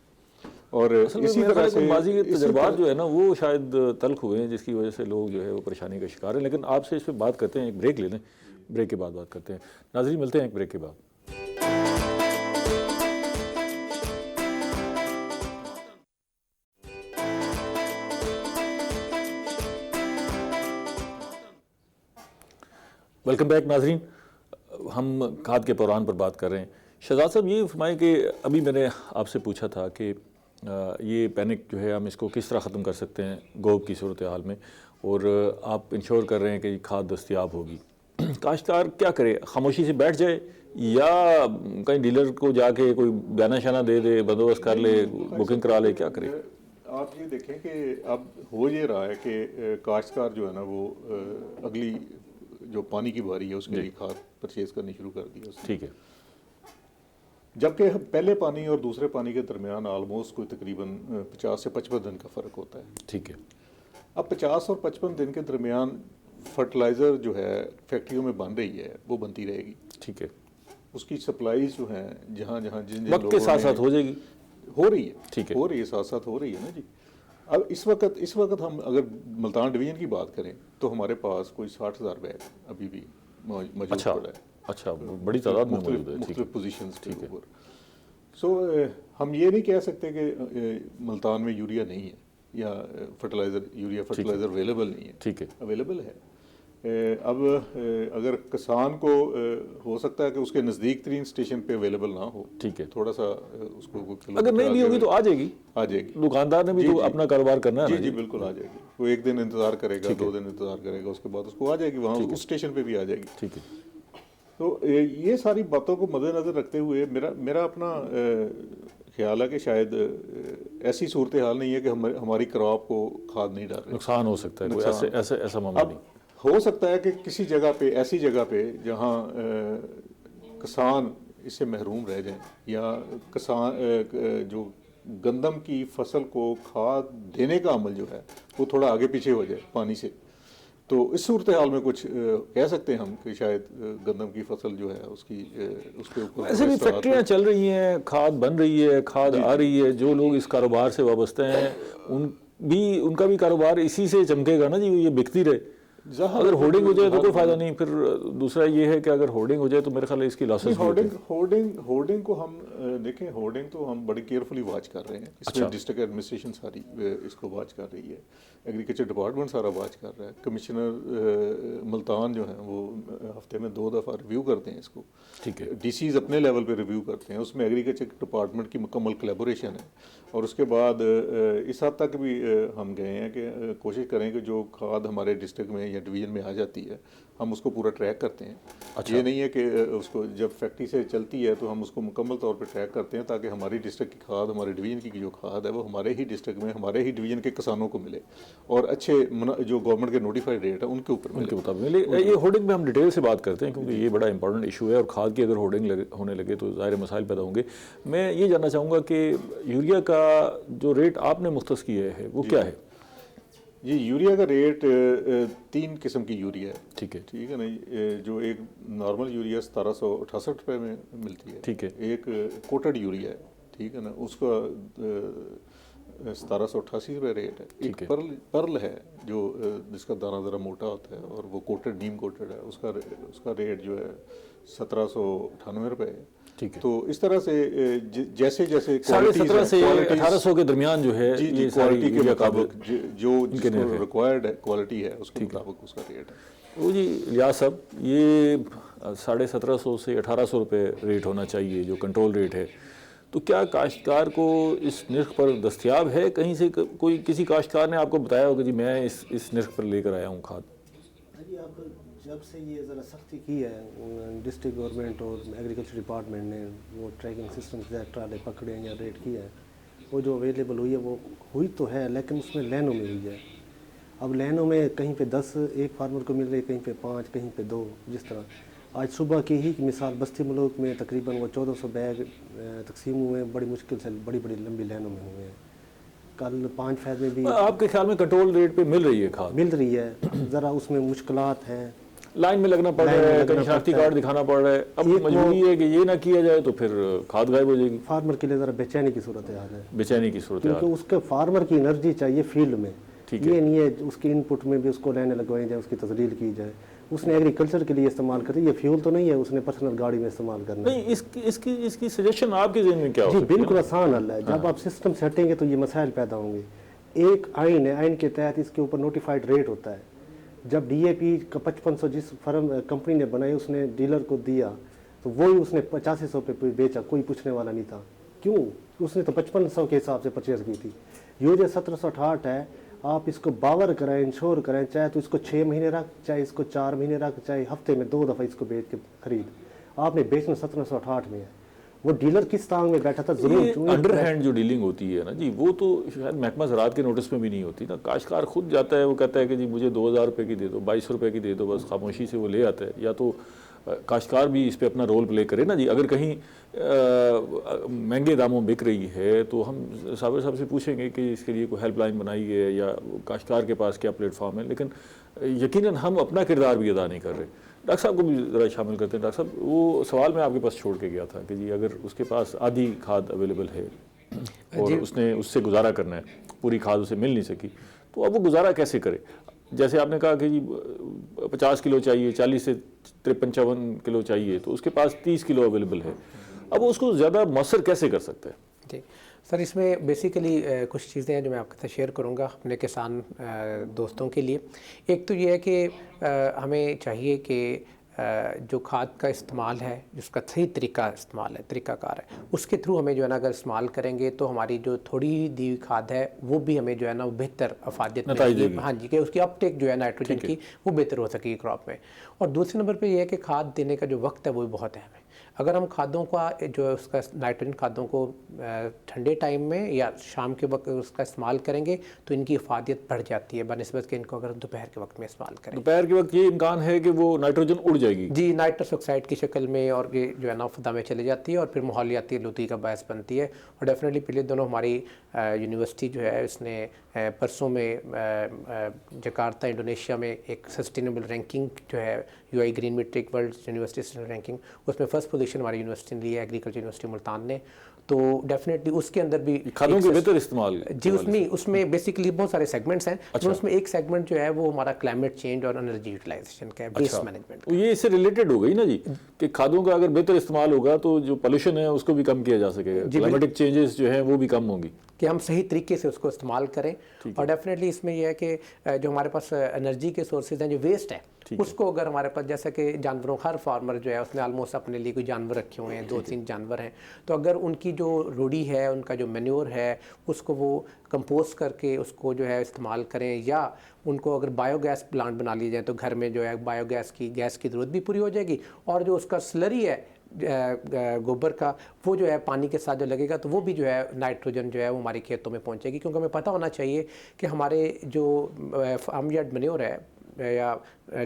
اور اسی طرح سے ماضی کے تجربات جو ہے نا وہ شاید تلخ ہوئے ہیں جس کی وجہ سے لوگ جو ہے وہ پریشانی کا شکار ہیں. لیکن آپ سے اس پہ بات کرتے ہیں, ایک بریک لے لیں, بریک کے بعد بات کرتے ہیں. ناظرین ملتے ہیں ایک بریک کے بعد. ویلکم بیک ناظرین. ہم کھاد کے بحران پر بات کر رہے ہیں شہزاد صاحب یہ فرمائیں کہ ابھی میں نے آپ سے پوچھا تھا کہ یہ پینک جو ہے ہم اس کو کس طرح ختم کر سکتے ہیں گوب کی صورتحال میں، اور آپ انشور کر رہے ہیں کہ یہ کھاد دستیاب ہوگی. کاشتکار کیا کرے؟ خاموشی سے بیٹھ جائے یا کہیں ڈیلر کو جا کے کوئی بیانہ شانہ دے دے، بندوبست کر لے، بکنگ کرا لے، کیا کرے؟ آپ یہ دیکھیں کہ اب ہو یہ رہا ہے کہ کاشتکار جو ہے نا وہ اگلی جو پانی کی باری ہے اس کے لیے کھاد پرچیز کرنی شروع کر دی ہے. ٹھیک ہے. جبکہ پہلے پانی اور دوسرے پانی کے درمیان آلموسٹ کوئی تقریباً 50 سے 55 دن کا فرق ہوتا ہے. ٹھیک ہے. اب 50 اور 55 دن کے درمیان فرٹیلائزر جو ہے فیکٹریوں میں بن رہی ہے وہ بنتی رہے گی. ٹھیک ہے. اس کی سپلائیز جو ہیں جہاں جن وقت کے ساتھ ساتھ ہو جائے گی. ہو رہی ہے. ٹھیک ہے. ہو رہی ہے، ساتھ ساتھ ہو رہی ہے نا جی. اب اس وقت ہم اگر ملتان ڈویژن کی بات کریں تو ہمارے پاس کوئی 60,000 بیگ ابھی بھی موجود پڑا ہے. اچھا، بڑی تعداد میں موجود ہے. مختلف پوزیشنز کے اوپر. سو ہم یہ نہیں کہہ سکتے کہ ملتان میں یوریا نہیں ہے یا یوریا فرٹیلائزر اویلیبل نہیں ہے. ٹھیک ہے. اویلیبل ہے. اب اگر کسان کو ہو سکتا ہے کہ اس کے نزدیک ترین اسٹیشن پہ اویلیبل نہ ہو. ٹھیک ہے. تھوڑا سا اس کو اگر نہیں بھی ہوگی تو آ جائے گی. آ جائے گی. دکاندار نے بھی تو اپنا کاروبار کرنا ہے. جی بالکل آ جائے گی. وہ ایک دن انتظار کرے گا، 2 دن انتظار کرے گا، اس کے بعد اس کو آ جائے گی، وہاں اس اسٹیشن پہ بھی آ جائے گی. ٹھیک ہے. تو یہ ساری باتوں کو مد نظر رکھتے ہوئے میرا اپنا خیال ہے کہ شاید ایسی صورتحال نہیں ہے کہ ہماری کراپ کو کھاد نہیں ڈال رہے. نقصان ہو سکتا ہے، کوئی ایسا معاملہ نہیں. ہو سکتا ہے کہ کسی جگہ پہ، ایسی جگہ پہ جہاں کسان اس سے محروم رہ جائیں، یا کسان جو گندم کی فصل کو کھاد دینے کا عمل جو ہے وہ تھوڑا آگے پیچھے ہو جائے پانی سے، تو اس صورتحال میں کچھ کہہ سکتے ہیں ہم کہ شاید گندم کی فصل جو ہے اس کے اوپر ایسے بھی فیکٹریاں چل رہی ہیں، کھاد بن رہی ہے، کھاد آ رہی ہے. جو لوگ اس کاروبار سے وابستہ ہیں ان کا بھی کاروبار اسی سے چمکے گا نا جی. یہ بکتی رہے. اگر ہورڈنگ ہو جائے تو کوئی فائدہ نہیں. پھر دوسرا یہ ہے کہ اگر ہورڈنگ ہو جائے تو میرے خیال ہے اس کی لاسز. ہورڈنگ کو ہم دیکھیں، ہورڈنگ تو ہم بڑی کیئرفلی واچ کر رہے ہیں. اس میں ڈسٹرکٹ ایڈمنسٹریشن ساری اس کو واچ کر رہی ہے، ایگریکلچر ڈپارٹمنٹ سارا واچ کر رہا ہے. کمشنر ملتان جو ہیں وہ ہفتے میں 2 دفعہ ریویو کرتے ہیں اس کو. ٹھیک ہے. ڈی سیز اپنے لیول پہ ریویو کرتے ہیں. اس میں ایگریکلچر ڈپارٹمنٹ کی مکمل کولیبوریشن ہے. اور اس کے بعد اس حد تک بھی ہم گئے ہیں کہ کوشش کریں کہ جو کھاد ہمارے ڈسٹرکٹ میں یا ڈویژن میں آ جاتی ہے ہم اس کو پورا ٹریک کرتے ہیں. یہ نہیں ہے کہ اس کو جب فیکٹری سے چلتی ہے تو ہم اس کو مکمل طور پہ ٹریک کرتے ہیں تاکہ ہماری ڈسٹرکٹ کی کھاد، ہمارے ڈویژن کی جو کھاد ہے وہ ہمارے ہی ڈسٹرکٹ میں، ہمارے ہی ڈویژن کے کسانوں کو ملے، اور اچھے جو گورنمنٹ کے نوٹیفائڈ ریٹ ہے ان کے اوپر ان کے مطابق. یہ ہورڈنگ میں ہم ڈیٹیل سے بات کرتے ہیں کیونکہ یہ بڑا امپورٹنٹ ایشو ہے، اور کھاد کی اگر ہورڈنگ ہونے لگے تو ظاہر مسائل پیدا ہوں گے. میں یہ جاننا چاہوں گا کہ یوریا کا جو ریٹ آپ نے مختص کیا ہے وہ کیا ہے؟ جی یوریا کا ریٹ 3 قسم کی یوریا ہے. ٹھیک ہے. ٹھیک ہے نا. جو ایک نارمل یوریا 1768 روپے میں ملتی ہے. ٹھیک ہے. ایک کوٹڈ یوریا ہے. ٹھیک ہے نا. اس کا 1788 روپے ریٹ ہے. ایک پرل ہے جو جس کا دانہ ذرا موٹا ہوتا ہے اور وہ کوٹڈ، نیم کوٹڈ ہے، اس کا ریٹ جو ہے 1798 روپے ہے. ٹھیک ہے. تو اس طرح سے جیسے 1750 سے 1800 کے درمیان جو ہے یہ کوالٹی کے مطابق جو ریکوائرڈ کوالٹی ہے اس کے مطابق اس کا ریٹ ہے. وہ جی الیاس صاحب، یہ 1750 سے 1800 روپے ریٹ ہونا چاہیے جو کنٹرول ریٹ ہے. تو کیا کاشتکار کو اس نرخ پر دستیاب ہے؟ کہیں سے کوئی کسی کاشتکار نے آپ کو بتایا ہوگا جی میں اس نرخ پر لے کر آیا ہوں کھاد؟ اب جب سے یہ ذرا سختی کی ہے ڈسٹرکٹ گورنمنٹ اور ایگریکلچر ڈپارٹمنٹ نے، وہ ٹریکنگ سسٹم سے ٹرالے پکڑے ہیں یا ریٹ کیا ہے، وہ جو اویلیبل ہوئی ہے وہ ہوئی تو ہے، لیکن اس میں لینوں میں ہوئی ہے. اب لینوں میں کہیں پہ 10 ایک فارمر کو مل رہی ہے، کہیں پہ 5، کہیں پہ 2. جس طرح آج صبح کی ہی مثال بستی ملوک میں تقریباً وہ 1400 بیگ تقسیم ہوئے ہیں. بڑی مشکل سے بڑی لمبی لینوں میں ہوئے ہیں. کل 5 فیض میں بھی آپ کے خیال میں کنٹرول ریٹ پہ مل رہی ہے کھاد؟ مل رہی ہے. ذرا اس میں مشکلات ہیں، لائن میں لگنا پڑ رہا ہے، کہیں شناختی کارڈ دکھانا پڑ رہا ہے. اب مجبوری ہے کہ یہ نہ کیا جائے تو پھر کھاد غائب ہو جائے گی. فارمر کے لیے ذرا بے چینی کی صورتحال ہے. بے چینی کی صورتحال، کیونکہ اس کے فارمر کی انرجی چاہیے فیلڈ میں. یہ نہیں ہے اس کی ان پٹ میں بھی اس کو لائنیں لگوائی جائیں، اس کی تزلیل کی جائے. اس نے ایگریکلچر کے لیے استعمال کرتی، یہ فیول تو نہیں ہے اس نے پرسنل گاڑی میں استعمال کرنا. نہیں، اس کی سجیشن آپ کے ذہن میں کیا ہو جی سکتی ہے؟ بالکل آسان حل ہے. جب آپ سسٹم سے ہٹیں گے تو یہ مسائل پیدا ہوں گے. ایک آئین ہے، آئین کے تحت اس کے اوپر نوٹیفائڈ ریٹ ہوتا ہے. جب ڈی اے پی کا 5500 جس فرم کمپنی نے بنائی اس نے ڈیلر کو دیا تو وہی اس نے 8500 پہ بیچا, کوئی پوچھنے والا نہیں تھا. کیوں؟ اس نے تو 5500 کے حساب سے پرچیز کی تھی. یوریا 1768 ہے, آپ اس کو باور کریں, انشور کریں, چاہے تو اس کو 6 مہینے رکھ, چاہے اس کو 4 مہینے رکھ, چاہے ہفتے میں 2 دفعہ اس کو بیچ کے خرید, آپ نے بیچنا 1768 میں ہے. وہ ڈیلر کس ٹانگ میں بیٹھا تھا ضرور. انڈر ہینڈ جو ڈیلنگ ہوتی ہے نا جی, وہ تو شاید محکمہ زراعت کے نوٹس میں بھی نہیں ہوتی نا. کاشتکار خود جاتا ہے, وہ کہتا ہے کہ جی مجھے 2000 روپے کی دے دو, 2200 روپے کی دے دو, بس خاموشی سے وہ لے آتا ہے. یا تو کاشتکار بھی اس پہ اپنا رول پلے کرے نا جی. اگر کہیں مہنگے داموں بک رہی ہے تو ہم صابر صاحب سے پوچھیں گے کہ اس کے لیے کوئی ہیلپ لائن بنائی ہے یا کاشتکار کے پاس کیا پلیٹ فارم ہے, لیکن یقیناً ہم اپنا کردار بھی ادا نہیں کر رہے. ڈاکٹر صاحب کو بھی ذرا شامل کرتے ہیں. ڈاکٹر صاحب, وہ سوال میں آپ کے پاس چھوڑ کے گیا تھا کہ جی اگر اس کے پاس آدھی کھاد اویلیبل ہے اور اس نے اس سے گزارا کرنا ہے, پوری کھاد اسے مل نہیں سکی, تو اب وہ گزارا کیسے کرے؟ جیسے آپ نے کہا کہ جی 50 کلو چاہیے, 40 سے 53 کلو چاہیے, تو اس کے پاس 30 کلو اویلیبل ہے. اب وہ اس کو زیادہ مؤثر کیسے کر سکتا ہے؟ جی سر, اس میں بیسیکلی کچھ چیزیں ہیں جو میں آپ کے ساتھ شیئر کروں گا اپنے کسان دوستوں کے لیے. ایک تو یہ ہے کہ ہمیں چاہیے کہ جو کھاد کا استعمال ہے, جس کا صحیح طریقہ استعمال ہے, طریقہ کار ہے, اس کے تھرو ہمیں جو ہے نا اگر استعمال کریں گے تو ہماری جو تھوڑی دی ہوئی کھاد ہے وہ بھی ہمیں جو ہے نا وہ بہتر افادیت ملے گی. ہاں جی, کہ اس کی اپ ٹیک جو ہے نائٹروجن کی وہ بہتر ہو سکے گی کراپ میں. اور دوسرے نمبر پہ یہ ہے کہ کھاد دینے کا جو وقت ہے وہ بھی بہت اہم ہے. اگر ہم کھادوں کا جو اس کا نائٹروجن کھادوں کو ٹھنڈے ٹائم میں یا شام کے وقت اس کا استعمال کریں گے تو ان کی افادیت بڑھ جاتی ہے بنسبت کہ ان کو اگر دوپہر کے وقت میں استعمال کریں. دوپہر کے وقت یہ امکان ہے کہ وہ نائٹروجن اڑ جائے گی جی, نائٹرس آکسائڈ کی شکل میں, اور یہ جو ہے نا فضا میں چلی جاتی ہے اور پھر ماحولیاتی آلودگی کا باعث بنتی ہے. اور ڈیفینیٹلی پہلے دونوں ہماری یونیورسٹی جو ہے اس نے پرسوں میں جکارتا انڈونیشیا میں ایک سسٹینیبل رینکنگ جو ہے U I green metric world university ranking, اس میں فرسٹ پوزیشن ہماری یونیورسٹی نے لی ہے, ایگریکلچر یونیورسٹی ملتان نے. تو ڈیفینیٹلی اس کے اندر بھی کھادوں کے بہتر استعمال جی اس میں بیسیکلی بہت سارے سیگمنٹس ہیں. اس میں ایک سیگمنٹ جو ہے وہ ہمارا کلائمیٹ چینج اور انرجی یوٹیلائزیشن کا ہے, بیس مینجمنٹ. یہ اس سے ریلیٹڈ ہو گئی نا جی, کہ کھادوں کا اگر بہتر استعمال ہوگا تو جو پولوشن ہے اس کو بھی کم کیا جا سکے گا, کلائمیٹک چینجز جو ہیں وہ بھی کم ہوں گی, کہ ہم صحیح طریقے سے اس کو استعمال کریں. اور ڈیفینیٹلی اس میں یہ ہے کہ جو ہمارے پاس انرجی کے سورسز ہیں, جو ویسٹ ہے اس کو اگر ہمارے پاس جیسا کہ جانوروں, ہر فارمر جو ہے اس نے آلموسٹ اپنے لیے کوئی جانور رکھے ہوئے ہیں, 2-3 جانور ہیں, تو اگر ان کی جو روڑی ہے, ان کا جو مینیور ہے, اس کو وہ کمپوسٹ کر کے اس کو جو ہے استعمال کریں, یا ان کو اگر بایو گیس پلانٹ بنا لی جائے تو گھر میں جو ہے بایو گیس کی ضرورت بھی پوری ہو جائے گی. اور جو اس کا سلری ہے گوبر کا, وہ جو ہے پانی کے ساتھ جو لگے گا تو وہ بھی جو ہے نائٹروجن جو ہے وہ ہمارے کھیتوں میں پہنچے گی. کیونکہ ہمیں پتہ ہونا چاہیے کہ ہمارے جو فارم یارڈ مینیور ہے یا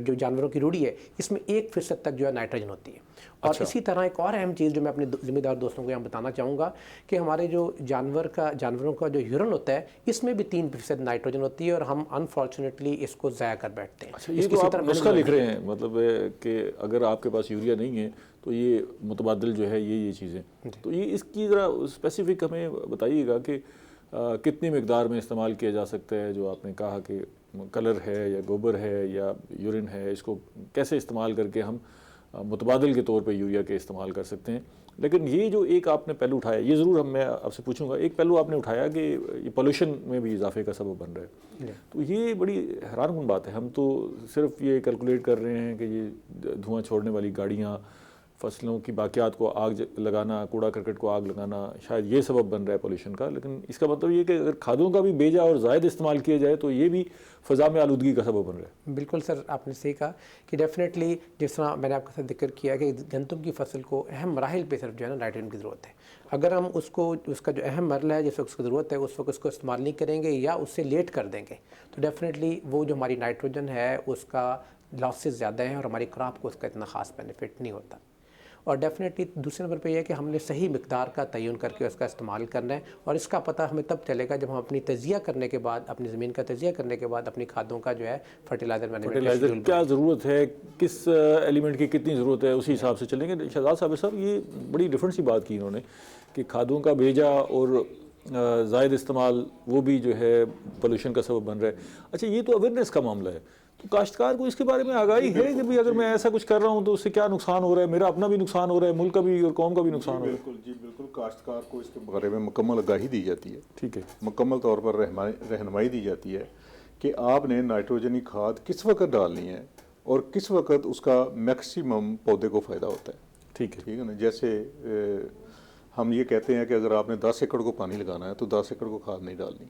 جو جانوروں کی روڑی ہے, اس میں 1% تک جو ہے نائٹروجن ہوتی ہے. اور اسی طرح ایک اور اہم چیز جو میں اپنے ذمہ دار دوستوں کو یہاں بتانا چاہوں گا کہ ہمارے جو جانوروں کا جو یورن ہوتا ہے, اس میں بھی 3% نائٹروجن ہوتی ہے, اور ہم انفارچونیٹلی اس کو ضائع کر بیٹھتے ہیں. یہ تو آپ نسخہ لکھ رہے ہیں, مطلب کہ اگر آپ کے پاس یوریا نہیں ہے تو یہ متبادل جو ہے یہ چیزیں, تو یہ اس کی ذرا اسپیسیفک ہمیں بتائیے گا کہ کتنی مقدار میں استعمال کیا جا سکتا ہے. جو آپ نے کہا کہ کلر ہے یا گوبر ہے یا یورین ہے, اس کو کیسے استعمال کر کے ہم متبادل کے طور پہ یوریا کے استعمال کر سکتے ہیں. لیکن یہ جو ایک آپ نے پہلو اٹھایا, یہ ضرور میں آپ سے پوچھوں گا, ایک پہلو آپ نے اٹھایا کہ یہ پولوشن میں بھی اضافے کا سبب بن رہا ہے. تو یہ بڑی حیران کن بات ہے. ہم تو صرف یہ کیلکولیٹ کر رہے ہیں کہ یہ دھواں چھوڑنے والی گاڑیاں, فصلوں کی باقیات کو آگ لگانا, کوڑا کرکٹ کو آگ لگانا, شاید یہ سبب بن رہا ہے پولوشن کا. لیکن اس کا مطلب یہ کہ اگر کھادوں کا بھی بیجا اور زائد استعمال کیا جائے تو یہ بھی فضا میں آلودگی کا سبب بن رہا ہے. بالکل سر, آپ نے صحیح کہا کہ ڈیفینیٹلی جس طرح میں نے آپ کے ساتھ ذکر کیا کہ گندم کی فصل کو اہم مراحل پہ صرف جو ہے نا نائٹروجن کی ضرورت ہے. اگر ہم اس کا جو اہم مرحلہ ہے جس وقت اس کی ضرورت ہے اس وقت اس کو استعمال نہیں کریں گے یا اس سے لیٹ کر دیں گے تو ڈیفینیٹلی وہ جو ہماری نائٹروجن ہے اس کا لاسز زیادہ ہیں اور ہماری کراپ کو اس کا اتنا خاص بینیفٹ نہیں ہوتا. اور ڈیفینیٹلی دوسرے نمبر پہ یہ ہے کہ ہم نے صحیح مقدار کا تعین کر کے اس کا استعمال کرنا ہے, اور اس کا پتہ ہمیں تب چلے گا جب ہم اپنی تجزیہ کرنے کے بعد, اپنی زمین کا تجزیہ کرنے کے بعد اپنی کھادوں کا جو ہے فرٹیلائزر کیا ضرورت ہے, کس ایلیمنٹ کی کتنی ضرورت ہے, اسی حساب سے چلیں گے. شہزاد صاحب یہ بڑی ڈفرینٹ سی بات کی انہوں نے کہ کھادوں کا بھیجا اور زائد استعمال وہ بھی جو ہے پولوشن کا سبب بن رہا ہے. اچھا, یہ تو اویئرنیس کا معاملہ ہے, تو کاشتکار کو اس کے بارے میں آگاہی ہے کہ اگر میں ایسا کچھ کر رہا ہوں تو اس سے کیا نقصان ہو رہا ہے, میرا اپنا بھی نقصان ہو رہا ہے, ملک کا بھی اور قوم کا بھی نقصان ہو رہا ہے. جی بالکل, کاشتکار کو اس کے بارے میں مکمل آگاہی دی جاتی ہے. ٹھیک ہے, مکمل طور پر رہنمائی دی جاتی ہے کہ آپ نے نائٹروجنی کھاد کس وقت ڈالنی ہے اور کس وقت اس کا میکسیمم پودے کو فائدہ ہوتا ہے. ٹھیک ہے. ٹھیک ہے نا. جیسے ہم یہ کہتے ہیں کہ اگر آپ نے 10 ایکڑ کو پانی لگانا ہے تو 10 ایکڑ کو کھاد نہیں ڈالنی.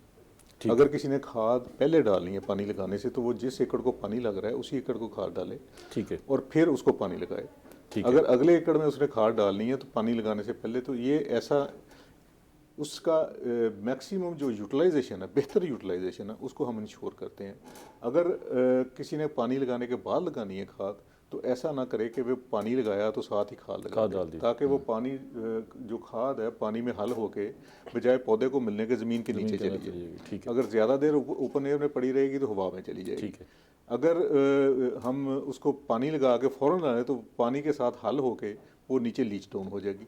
اگر کسی نے کھاد پہلے ڈالنی ہے پانی لگانے سے تو وہ جس ایکڑ کو پانی لگ رہا ہے اسی ایکڑ کو کھاد ڈالے. ٹھیک ہے. اور پھر اس کو پانی لگائے. اگر اگلے ایکڑ میں اس نے کھاد ڈالنی ہے تو پانی لگانے سے پہلے تو یہ ایسا اس کا میکسیمم جو یوٹیلائزیشن ہے, بہتر یوٹیلائزیشن ہے, اس کو ہم انشور کرتے ہیں. اگر کسی نے پانی لگانے کے بعد لگانی ہے کھاد تو ایسا نہ کرے کہ وہ پانی لگایا تو ساتھ ہی کھاد لگا دے, تاکہ وہ پانی جو کھاد ہے پانی میں حل ہو کے بجائے پودے کو ملنے کے زمین کے نیچے چلی جائے. اگر زیادہ دیر اوپن ایئر میں پڑی رہے گی تو ہوا میں چلی جائے گی. اگر ہم اس کو پانی لگا کے فوراً ڈالیں تو پانی کے ساتھ حل ہو کے وہ نیچے لیچ ڈاؤن ہو جائے گی.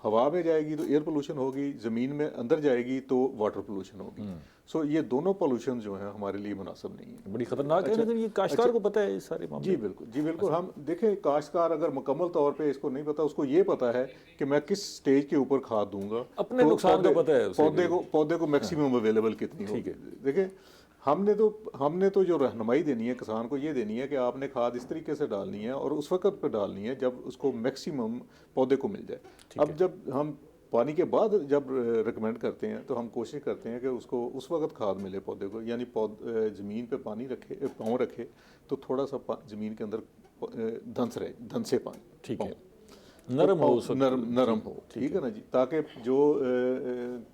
ہوا میں جائے گی تو ایئر پولوشن ہوگی, زمین میں اندر جائے گی تو واٹر پولوشن ہوگی. سو یہ دونوں پولوشن جو ہیں ہمارے لیے مناسب نہیں ہیں. بڑی خطرناک ہے, لیکن یہ کاشتکار کو پتہ ہے یہ سارے معاملے. جی بالکل, جی بالکل. ہم دیکھیں کاشتکار اگر مکمل طور پہ اس کو نہیں پتا, اس کو یہ پتا ہے کہ میں کس سٹیج کے اوپر کھاد دوں گا, اپنے نقصان کا پتہ ہے پودے کو میکسیمم اویلیبل کتنی ہوگی. دیکھیں ہم نے تو جو رہنمائی دینی ہے کسان کو یہ دینی ہے کہ آپ نے کھاد اس طریقے سے ڈالنی ہے اور اس وقت پہ ڈالنی ہے جب اس کو میکسیمم پودے کو مل جائے. اب جب ہم پانی کے بعد جب ریکمینڈ کرتے ہیں تو ہم کوشش کرتے ہیں کہ اس کو اس وقت کھاد ملے پودے کو, یعنی زمین پہ پانی رکھے, پاؤں رکھے تو تھوڑا سا زمین کے اندر دھن سے پانی, ٹھیک ہے, نرم ہو, نرم ہو. ٹھیک ہے نا جی, تاکہ جو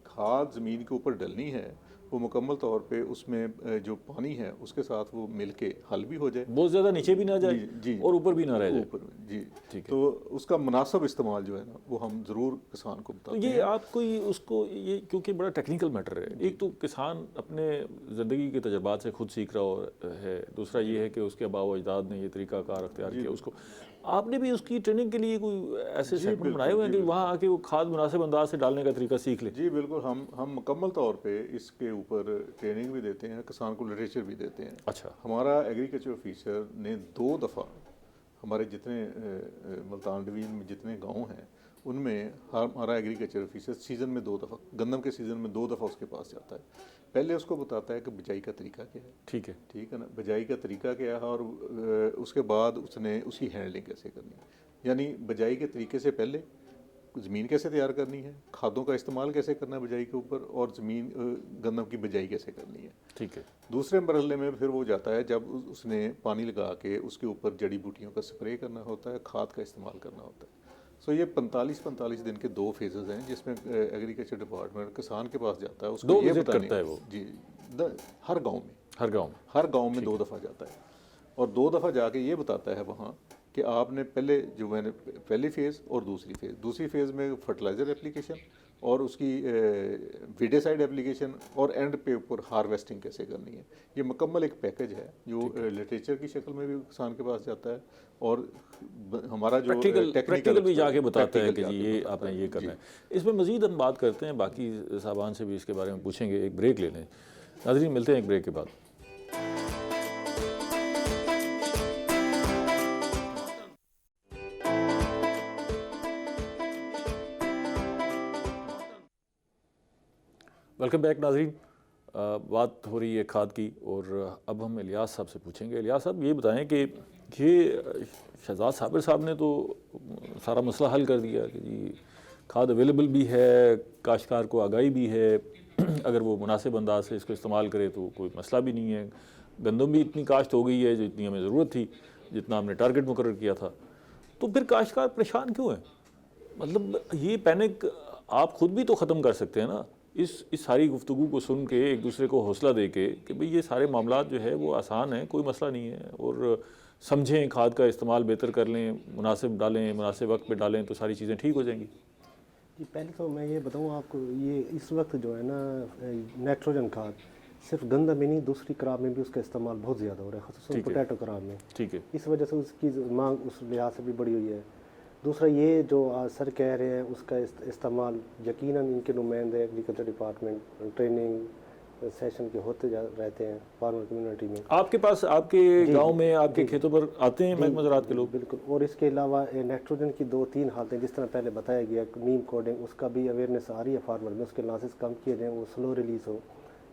کھاد زمین کے اوپر ڈلنی ہے وہ مکمل طور پہ اس میں جو پانی ہے اس کے ساتھ وہ مل کے حل بھی ہو جائے, بہت زیادہ نیچے بھی نہ جائے جی اور اوپر بھی نہ رہ جائے. اوپر جی. تو اس کا مناسب استعمال جو ہے نا وہ ہم ضرور کسان کو بتاتے ہیں. یہ آپ کو اس کو یہ کیونکہ بڑا ٹیکنیکل میٹر ہے. ایک تو کسان اپنے زندگی کے تجربات سے خود سیکھ رہا ہے, دوسرا یہ ہے کہ اس کے آباء و اجداد نے یہ طریقہ کار اختیار کیا. اس کو آپ نے بھی اس کی ٹریننگ کے لیے کوئی ایسے سیگمنٹ بنائے ہوئے ہیں کہ وہاں آ کے وہ کھاد مناسب انداز سے ڈالنے کا طریقہ سیکھ لے؟ جی بالکل, ہم مکمل طور پہ اس کے اوپر ٹریننگ بھی دیتے ہیں, کسان کو لٹریچر بھی دیتے ہیں. اچھا. ہمارا ایگریکلچر آفیسر نے 2 دفعہ ہمارے جتنے ملتان ڈویژن میں جتنے گاؤں ہیں ان میں ہمارا ایگریکلچر آفیسر سیزن میں 2 دفعہ, گندم کے سیزن میں 2 دفعہ اس کے پاس جاتا ہے. پہلے اس کو بتاتا ہے کہ بجائی کا طریقہ کیا ہے. ٹھیک ہے, ٹھیک ہے نا, بجائی کا طریقہ کیا ہے اور اس کے بعد اس نے اس کی ہینڈلنگ کیسے کرنی ہے, یعنی بجائی کے طریقے سے پہلے زمین کیسے تیار کرنی ہے, کھادوں کا استعمال کیسے کرنا ہے بجائی کے اوپر, اور زمین گندم کی بجائی کیسے کرنی ہے. ٹھیک ہے. دوسرے مرحلے میں پھر وہ جاتا ہے جب اس نے پانی لگا کے اس کے اوپر جڑی بوٹیوں کا سپرے کرنا ہوتا ہے, کھاد کا استعمال کرنا ہوتا ہے. سو یہ 45 دن کے 2 فیزز ہیں جس میں ایگریکلچر ڈپارٹمنٹ کسان کے پاس جاتا ہے, اس کو یہ کرتا ہے وہ. جی, ہر گاؤں میں 2 دفعہ جاتا ہے, اور 2 دفعہ جا کے یہ بتاتا ہے وہاں کہ آپ نے پہلی فیز اور دوسری فیز میں فرٹیلائزر اپلیکیشن اور اس کی ویڈیسائڈ اپلیکیشن اور اینڈ پہ اوپر ہارویسٹنگ کیسے کرنی ہے. یہ مکمل ایک پیکج ہے جو لٹریچر کی شکل میں بھی کسان کے پاس جاتا ہے, اور ہمارا جو پریکٹیکل بھی جا کے بتاتا ہے کہ جی یہ آپ نے یہ کرنا ہے. اس میں مزید ہم بات کرتے ہیں, باقی صاحبان سے بھی اس کے بارے میں پوچھیں گے. ایک بریک لے لیں ناظرین, ملتے ہیں ایک بریک کے بعد. ویلکم بیک ناظرین. بات ہو رہی ہے کھاد کی, اور اب ہم الیاس صاحب سے پوچھیں گے. الیاس صاحب یہ بتائیں کہ یہ شہزاد صابر صاحب نے تو سارا مسئلہ حل کر دیا کہ جی کھاد اویلیبل بھی ہے, کاشتکار کو آگاہی بھی ہے, اگر وہ مناسب انداز سے اس کو استعمال کرے تو کوئی مسئلہ بھی نہیں ہے. گندم بھی اتنی کاشت ہو گئی ہے جتنی ہمیں ضرورت تھی, جتنا ہم نے ٹارگٹ مقرر کیا تھا. تو پھر کاشتکار پریشان کیوں ہیں؟ مطلب یہ پینک آپ خود بھی تو ختم کر سکتے ہیں نا, اس ساری گفتگو کو سن کے ایک دوسرے کو حوصلہ دے کے کہ بھئی یہ سارے معاملات جو ہے وہ آسان ہیں, کوئی مسئلہ نہیں ہے, اور سمجھیں کھاد کا استعمال بہتر کر لیں, مناسب ڈالیں, مناسب وقت پہ ڈالیں تو ساری چیزیں ٹھیک ہو جائیں گی. جی پہلے تو میں یہ بتاؤں آپ کو, یہ اس وقت جو ہے نا نائٹروجن کھاد صرف گندم میں نہیں دوسری کراپ میں بھی اس کا استعمال بہت زیادہ ہو رہا ہے, خصوصاً پوٹیٹو کراپ میں. ٹھیک ہے. اس وجہ سے اس کی مانگ اس لحاظ سے بھی بڑی ہوئی ہے. دوسرا یہ جو سر کہہ رہے ہیں اس کا استعمال یقیناً ان کے نمائندے ایگریکلچر ڈپارٹمنٹ ٹریننگ سیشن کے ہوتے رہتے ہیں فارمر کمیونٹی میں. آپ کے پاس آپ کے گاؤں میں آپ کے کھیتوں پر آتے ہیں محکمہ زراعت کے لوگ؟ بالکل. اور اس کے علاوہ نائٹروجن کی 2-3 حالتیں جس طرح پہلے بتایا گیا, نیم کوڈنگ, اس کا بھی اویئرنیس آ رہی ہے فارمر میں, اس کے لاسز کم کیے جائیں, وہ سلو ریلیز ہو,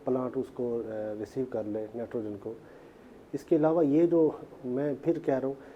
پلانٹ اس کو ریسیو کر لے نائٹروجن کو. اس کے علاوہ یہ جو میں پھر کہہ رہا ہوں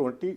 20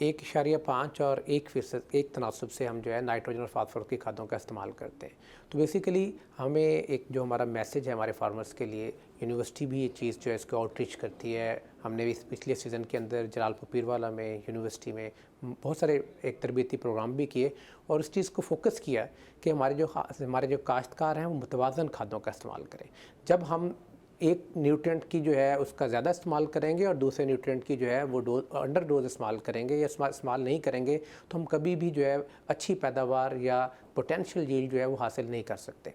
1.5 اور 1% تناسب سے ہم جو ہے نائٹروجن اور فاسفورس کی کھادوں کا استعمال کرتے ہیں. تو بیسیکلی ہمیں ایک جو ہمارا میسیج ہے ہمارے فارمرز کے لیے، یونیورسٹی بھی یہ چیز جو ہے اس کو آؤٹ ریچ کرتی ہے. ہم نے اس پچھلے سیزن کے اندر جلال پور پیروالا میں یونیورسٹی میں بہت سارے ایک تربیتی پروگرام بھی کیے اور اس چیز کو فوکس کیا کہ ہمارے جو کاشتکار ہیں وہ متوازن کھادوں کا استعمال کریں. جب ہم ایک نیوٹرینٹ کی جو ہے اس کا زیادہ استعمال کریں گے اور دوسرے نیوٹرینٹ کی جو ہے وہ انڈر ڈوز استعمال کریں گے یا استعمال نہیں کریں گے تو ہم کبھی بھی جو ہے اچھی پیداوار یا پوٹینشیل ییلڈ جو ہے وہ حاصل نہیں کر سکتے.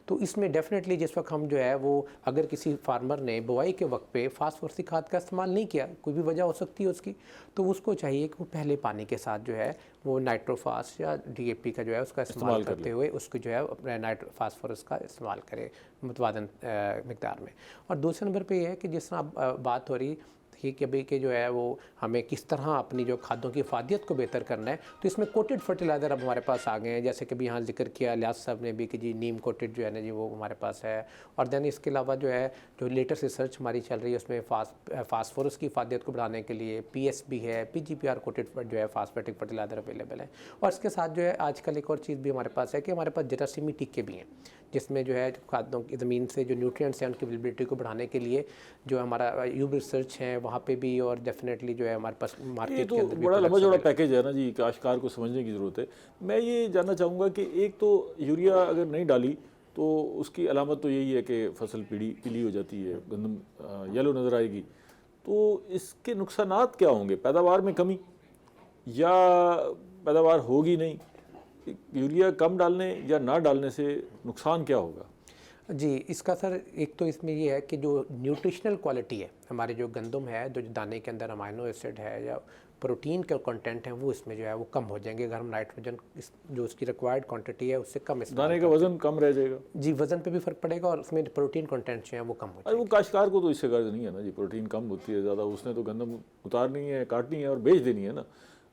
تو اس میں ڈیفینیٹلی جس وقت ہم جو ہے وہ اگر کسی فارمر نے بوائی کے وقت پہ فاسفورس کی کھاد کا استعمال نہیں کیا، کوئی بھی وجہ ہو سکتی ہے اس کی، تو اس کو چاہیے کہ وہ پہلے پانی کے ساتھ جو ہے وہ نائٹروفاس یا ڈی اے پی کا جو ہے اس کا استعمال کرتے ہوئے اس کو جو ہے اپنے فاسفورس کا استعمال کرے متوازن مقدار میں. اور دوسرے نمبر پہ یہ ہے کہ جس طرح بات ہو رہی تھی کہ ابھی کہ جو ہے وہ ہمیں کس طرح اپنی جو کھادوں کی افادیت کو بہتر کرنا ہے، تو اس میں کوٹڈ فرٹیلائزر اب ہمارے پاس آ گئے ہیں، جیسے کہ بھی یہاں ذکر کیا لیاس صاحب نے بھی کہ جی نیم کوٹڈ جو ہے نا جی وہ ہمارے پاس ہے. اور دین اس کے علاوہ جو ہے جو لیٹسٹ ریسرچ ہماری چل رہی ہے اس میں فاسفورس کی افادیت کو بڑھانے کے لیے پی ایس بھی ہے، پی جی پی آر کوٹڈ جو ہے فاسفیٹک فرٹیلائزر اویلیبل ہے. اور اس کے ساتھ جو ہے آج کل ایک اور چیز بھی ہمارے پاس ہے کہ ہمارے پاس جراثیمی ٹیکے بھی ہیں، جس میں جو ہے کھادوں کی زمین سے جو نیوٹرینٹس ہیں ان کی اویلیبلٹی کو بڑھانے کے لیے جو ہمارا یوب ریسرچ ہے وہاں پہ بھی، اور ڈیفینیٹلی جو ہے ہمارے پاس مارکیٹ کے اندر بھی بڑا لمبا چوڑا پیکیج ہے نا جی، کاشتکار کو سمجھنے کی ضرورت ہے. میں یہ جاننا چاہوں گا کہ ایک تو یوریا اگر نہیں ڈالی تو اس کی علامت تو یہی ہے کہ فصل پیلی ہو جاتی ہے، گندم یلو نظر آئے گی. تو اس کے نقصانات کیا ہوں گے؟ پیداوار میں کمی یا پیداوار ہوگی نہیں؟ یوریا کم ڈالنے یا نہ ڈالنے سے نقصان کیا ہوگا؟ جی اس کا سر ایک تو اس میں یہ ہے کہ جو نیوٹریشنل کوالٹی ہے ہمارے جو گندم ہے، جو دانے کے اندر امائنو ایسڈ ہے یا پروٹین کا کنٹینٹ ہے وہ اس میں جو ہے وہ کم ہو جائیں گے اگر ہم نائٹروجن جو اس کی ریکوائرڈ کوانٹٹی ہے اس سے کم استعمال دانے کا وزن کم رہ جائے گا. جی وزن پہ بھی فرق پڑے گا اور اس میں پروٹین کنٹینٹ جو ہے وہ کم ہو جائے گا. وہ کاشتکار کو تو اس سے غرض نہیں ہے نا جی، پروٹین کم ہوتی ہے زیادہ، اس نے تو گندم اتارنی ہے، کاٹنی ہے اور بیچ دینی ہے نا.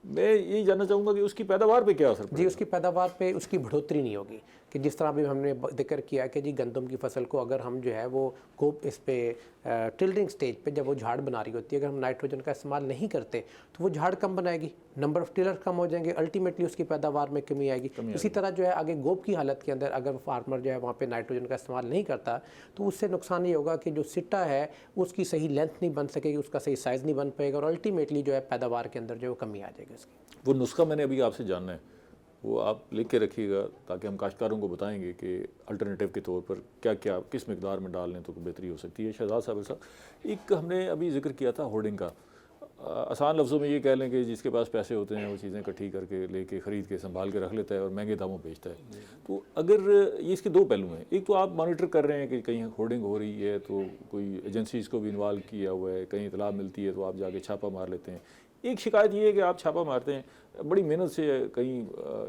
میں یہی جاننا چاہوں گا کہ اس کی پیداوار پہ کیا اثر پڑے گا؟ جی اس کی پیداوار پہ اس کی بڑھوتری نہیں ہوگی کہ جس طرح بھی ہم نے ذکر کیا کہ جی گندم کی فصل کو اگر ہم جو ہے وہ اس پہ ٹلڈنگ سٹیج پہ جب وہ جھاڑ بنا رہی ہوتی ہے اگر ہم نائٹروجن کا استعمال نہیں کرتے تو وہ جھاڑ کم بنائے گی، نمبر آف ٹلر کم ہو جائیں گے، الٹیمیٹلی اس کی پیداوار میں کمی آئے گی. اسی طرح جو ہے آگے گوب کی حالت کے اندر اگر فارمر جو ہے وہاں پہ نائٹروجن کا استعمال نہیں کرتا تو اس سے نقصان یہ ہوگا کہ جو سٹا ہے اس کی صحیح لینتھ نہیں بن سکے گی، اس کا صحیح سائز نہیں بن پائے گا اور الٹیمیٹلی جو ہے پیداوار کے اندر جو ہے وہ کمی آ جائے گی اس کی. وہ نسخہ میں نے ابھی آپ سے جاننا ہے، وہ آپ لکھ کے رکھیے گا تاکہ ہم کاشتکاروں کو بتائیں گے کہ الٹرنیٹیو کے طور پر کیا کیا کس مقدار میں ڈال لیں تو بہتری ہو سکتی ہے. شہزاد صاحب ایک ہم نے ابھی ذکر کیا تھا ہورڈنگ کا. آسان لفظوں میں یہ کہہ لیں کہ جس کے پاس پیسے ہوتے ہیں وہ چیزیں اکٹھی کر کے لے کے خرید کے سنبھال کے رکھ لیتا ہے اور مہنگے داموں بیچتا ہے. تو اگر یہ اس کے دو پہلو ہیں، ایک تو آپ مانیٹر کر رہے ہیں کہ کہیں ہورڈنگ ہو رہی ہے تو کوئی ایجنسیز کو بھی انوالو کیا ہوا ہے، کہیں اطلاع ملتی ہے تو آپ جا کے چھاپہ مار لیتے ہیں. ایک شکایت یہ ہے کہ آپ چھاپہ مارتے ہیں بڑی محنت سے، کہیں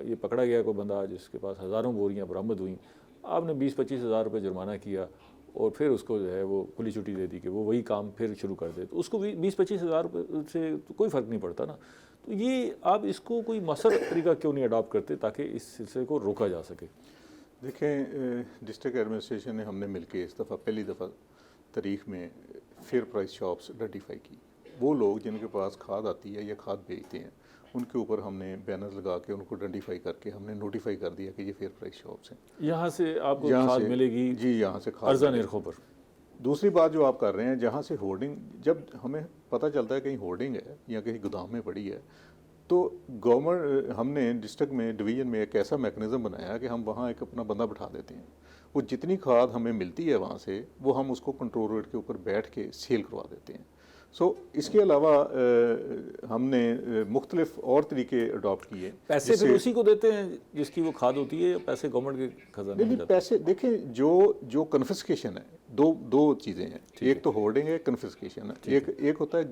یہ پکڑا گیا کوئی بندہ جس کے پاس ہزاروں بوریاں برآمد ہوئیں، آپ نے 20-25 ہزار روپے جرمانہ کیا اور پھر اس کو جو ہے وہ کھلی چھٹی دے دی کہ وہ وہی کام پھر شروع کر دے. تو اس کو 20-25 ہزار روپے سے تو کوئی فرق نہیں پڑتا نا. تو یہ آپ اس کو کوئی مؤثر طریقہ کیوں نہیں اڈاپٹ کرتے تاکہ اس سلسلے کو روکا جا سکے؟ دیکھیں ڈسٹرکٹ ایڈمنسٹریشن نے ہم نے مل کے اس دفعہ پہلی دفعہ تاریخ میں فیئر پرائس شاپس آئیڈینٹیفائی کی. وہ لوگ جن کے پاس کھاد آتی ہے یا کھاد بیچتے ہیں ان کے اوپر ہم نے بینر لگا کے ان کو آئیڈینٹیفائی کر کے ہم نے نوٹیفائی کر دیا کہ یہ فیئر پرائس شاپس ہیں. یہاں سے آپ کو کھاد ملے گی؟ جی یہاں سے کھاد ارزاں نرخوں پر. دوسری بات جو آپ کر رہے ہیں جہاں سے ہورڈنگ، جب ہمیں پتہ چلتا ہے کہیں ہورڈنگ ہے یا کہیں گودام میں پڑی ہے تو گورنمنٹ ہم نے ڈسٹرکٹ میں ڈویژن میں ایک ایسا میکنزم بنایا کہ ہم وہاں ایک اپنا بندہ بٹھا دیتے ہیں. وہ جتنی کھاد ہمیں ملتی ہے وہاں سے وہ ہم اس کو کنٹرول ریٹ کے اوپر بیٹھ کے سیل کروا دیتے ہیں. اس کے علاوہ ہم نے مختلف اور طریقے اڈاپٹ کیے. پیسے پھر اسی کو دیتے ہیں جس کی وہ کھاد ہوتی ہے یا پیسے گورنمنٹ کے خزانے میں؟ پیسے دیکھیں جو کنفسکیشن ہے دو چیزیں ہیں. ایک تو ہورڈنگ ہے، کنفسکیشن ہے. ایک ہوتا ہے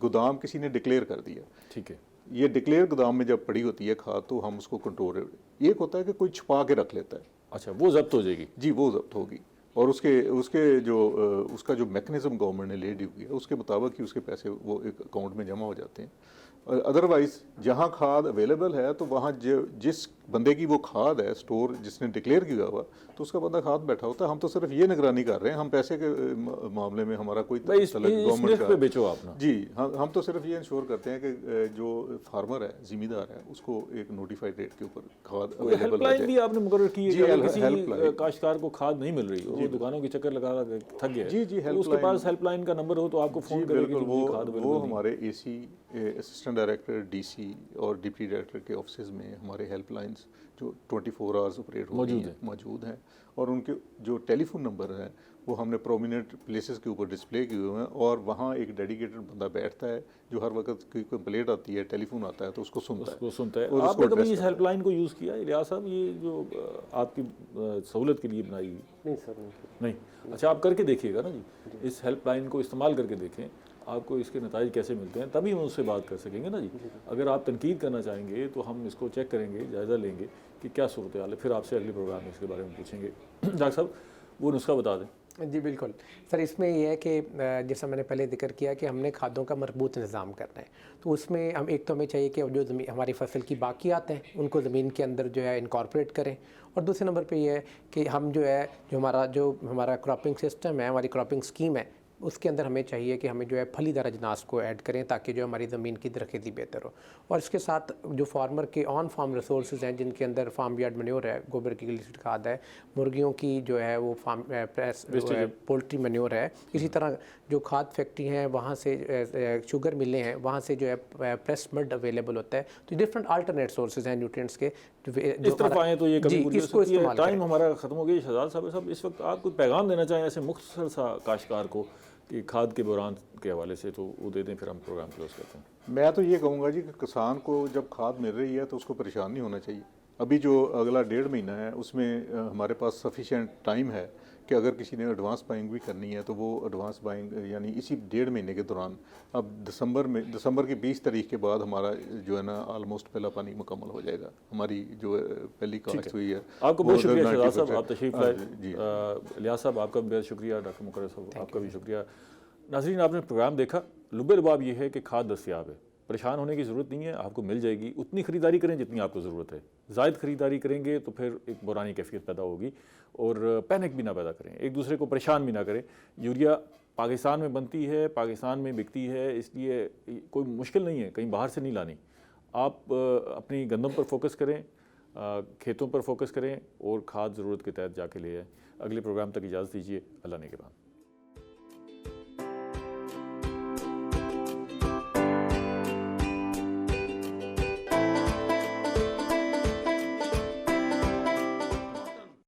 گودام کسی نے ڈکلیئر کر دیا، ٹھیک ہے، یہ ڈکلیئر گودام میں جب پڑی ہوتی ہے کھاد تو ہم اس کو کنٹرول. ایک ہوتا ہے کہ کوئی چھپا کے رکھ لیتا ہے. اچھا وہ ضبط ہو جائے گی؟ جی وہ ضبط ہوگی اور اس کا جو میکنزم گورنمنٹ نے لیڈ ہوئی ہے اس کے مطابق ہی اس کے پیسے وہ ایک اکاؤنٹ میں جمع ہو جاتے ہیں. ادروائز جہاں کھاد اویلیبل ہے تو وہاں جس بندے کی وہ کھاد ہے اسٹور جس نے ڈکلیئر کیا ہوا تو اس کا بندہ کھاد بیٹھا ہوتا ہے. ہم تو صرف یہ نگرانی کر رہے ہیں, ہم پیسے کے معاملے میں ہمارا کوئی گورنمنٹ پہ بیچو آپ نا. جی ہم تو صرف یہ انشور کرتے ہیں کہ جو فارمر ہے, ذمہ دار ہے, اس کو ایک نوٹیفائڈ ریٹ کے اوپر کھاد اویلیبل ہیلپ لائن بھی آپ نے مقرر کی ہے کہ اگر کسی کاشتکار کو کھاد نہیں مل رہی, وہ دکانوں کے چکر لگا تھک گیا ہے, اس کے پاس ہیلپ لائن کا نمبر ہو تو آپ کو فون کرے کہ وہ ہمارے اے سی, اسسٹنٹ ڈائریکٹر, ڈی سی اور ڈپٹی ڈائریکٹر کے آفسز میں ہمارے ہیلپ لائنس جو 24 آورز آپریٹ موجود ہیں, اور ان کے جو ٹیلی فون نمبر ہیں وہ ہم نے پرومیننٹ پلیسز کے اوپر ڈسپلے کیے ہوئے ہیں, اور وہاں ایک ڈیڈیکیٹڈ بندہ بیٹھتا ہے جو ہر وقت کوئی کمپلینٹ آتی ہے, ٹیلی فون آتا ہے تو اس کو سنتا ہے. آپ نے کبھی اس ہیلپ لائن کو یوز کیا ریاض صاحب, یہ جو آپ کی سہولت کے لیے بنائی ہوئی؟ نہیں سر, نہیں. اچھا آپ کر کے دیکھیے گا نا جی, اس ہیلپ لائن کو استعمال کر کے دیکھیں آپ کو اس کے نتائج کیسے ملتے ہیں, تبھی ہم اس سے بات کر سکیں گے نا جی. اگر آپ تنقید کرنا چاہیں گے تو ہم اس کو چیک کریں گے, جائزہ لیں گے کہ کیا صورتحال ہے, پھر آپ سے اگلے پروگرام میں اس کے بارے میں پوچھیں گے. ڈاکٹر صاحب وہ نسخہ بتا دیں. جی بالکل سر, اس میں یہ ہے کہ جیسا میں نے پہلے ذکر کیا کہ ہم نے کھادوں کا مربوط نظام کرنا ہے, تو اس میں ہم ایک تو ہمیں چاہیے کہ جو ہماری فصل کی باقیات ہیں ان کو زمین کے اندر جو ہے انکارپوریٹ کریں, اور دوسرے نمبر پہ یہ ہے کہ ہم جو ہے جو ہمارا کراپنگ سسٹم ہے, ہماری کراپنگ اسکیم ہے, اس کے اندر ہمیں چاہیے کہ ہمیں جو ہے پھلی دار اجناس کو ایڈ کریں تاکہ جو ہماری زمین کی درخیزی بہتر ہو. اور اس کے ساتھ جو فارمر کے آن فارم ریسورسز ہیں جن کے اندر فارم یارڈ مینیور ہے, گوبر کی گلیسرڈ کھاد ہے, مرغیوں کی جو ہے وہ پولٹری مینیور ہے, اسی طرح جو کھاد فیکٹری ہیں وہاں سے شوگر ملیں ہیں وہاں سے جو ہے پریس مڈ اویلیبل ہوتا ہے. تو ڈفرینٹ الٹرنیٹ سورسز ہیں نیوٹرینٹس کے, اس طرف آئیں تو یہ کبھی پوری ہو سکتی ہے. ٹائم ہمارا ختم ہو گیا. شہزاد صاحب اس وقت آپ کوئی پیغام دینا چاہیں ایسے مختصر سا کاشتکار کو کہ کھاد کے بحران کے حوالے سے, تو وہ دے دیں, پھر ہم پروگرام کلوز کرتے ہیں. میں تو یہ کہوں گا جی کہ کسان کو جب کھاد مل رہی ہے تو اس کو پریشان نہیں ہونا چاہیے. ابھی جو اگلا 1.5 مہینہ ہے اس میں ہمارے پاس سفیشینٹ ٹائم ہے کہ اگر کسی نے ایڈوانس بائنگ بھی کرنی ہے تو وہ ایڈوانس بائنگ یعنی اسی 1.5 مہینے کے دوران, اب دسمبر کی 20 تاریخ کے بعد ہمارا جو ہے نا آلموسٹ پہلا پانی مکمل ہو جائے گا. ہماری جو پہلی کاشت ہوئی ہے. آپ کو بہت شکریہ شہزاد صاحب, آپ تشریف لائے. الیاس صاحب آپ کا بھی بہت شکریہ, ڈاکٹر مقرر صاحب آپ کا بھی شکریہ. ناظرین آپ نے پروگرام دیکھا. لب لباب یہ ہے کہ کھاد دستیاب ہے, پریشان ہونے کی ضرورت نہیں ہے, آپ کو مل جائے گی. اتنی خریداری کریں جتنی آپ کو ضرورت ہے. زائد خریداری کریں گے تو پھر ایک بحرانی کیفیت پیدا ہوگی, اور پینک بھی نہ پیدا کریں, ایک دوسرے کو پریشان بھی نہ کریں. یوریا پاکستان میں بنتی ہے, پاکستان میں بکتی ہے, اس لیے کوئی مشکل نہیں ہے, کہیں باہر سے نہیں لانی. آپ اپنی گندم پر فوکس کریں, کھیتوں پر فوکس کریں, اور کھاد ضرورت کے تحت جا کے لے آئیں. اگلے پروگرام تک اجازت دیجیے. اللہ نے کے بعد.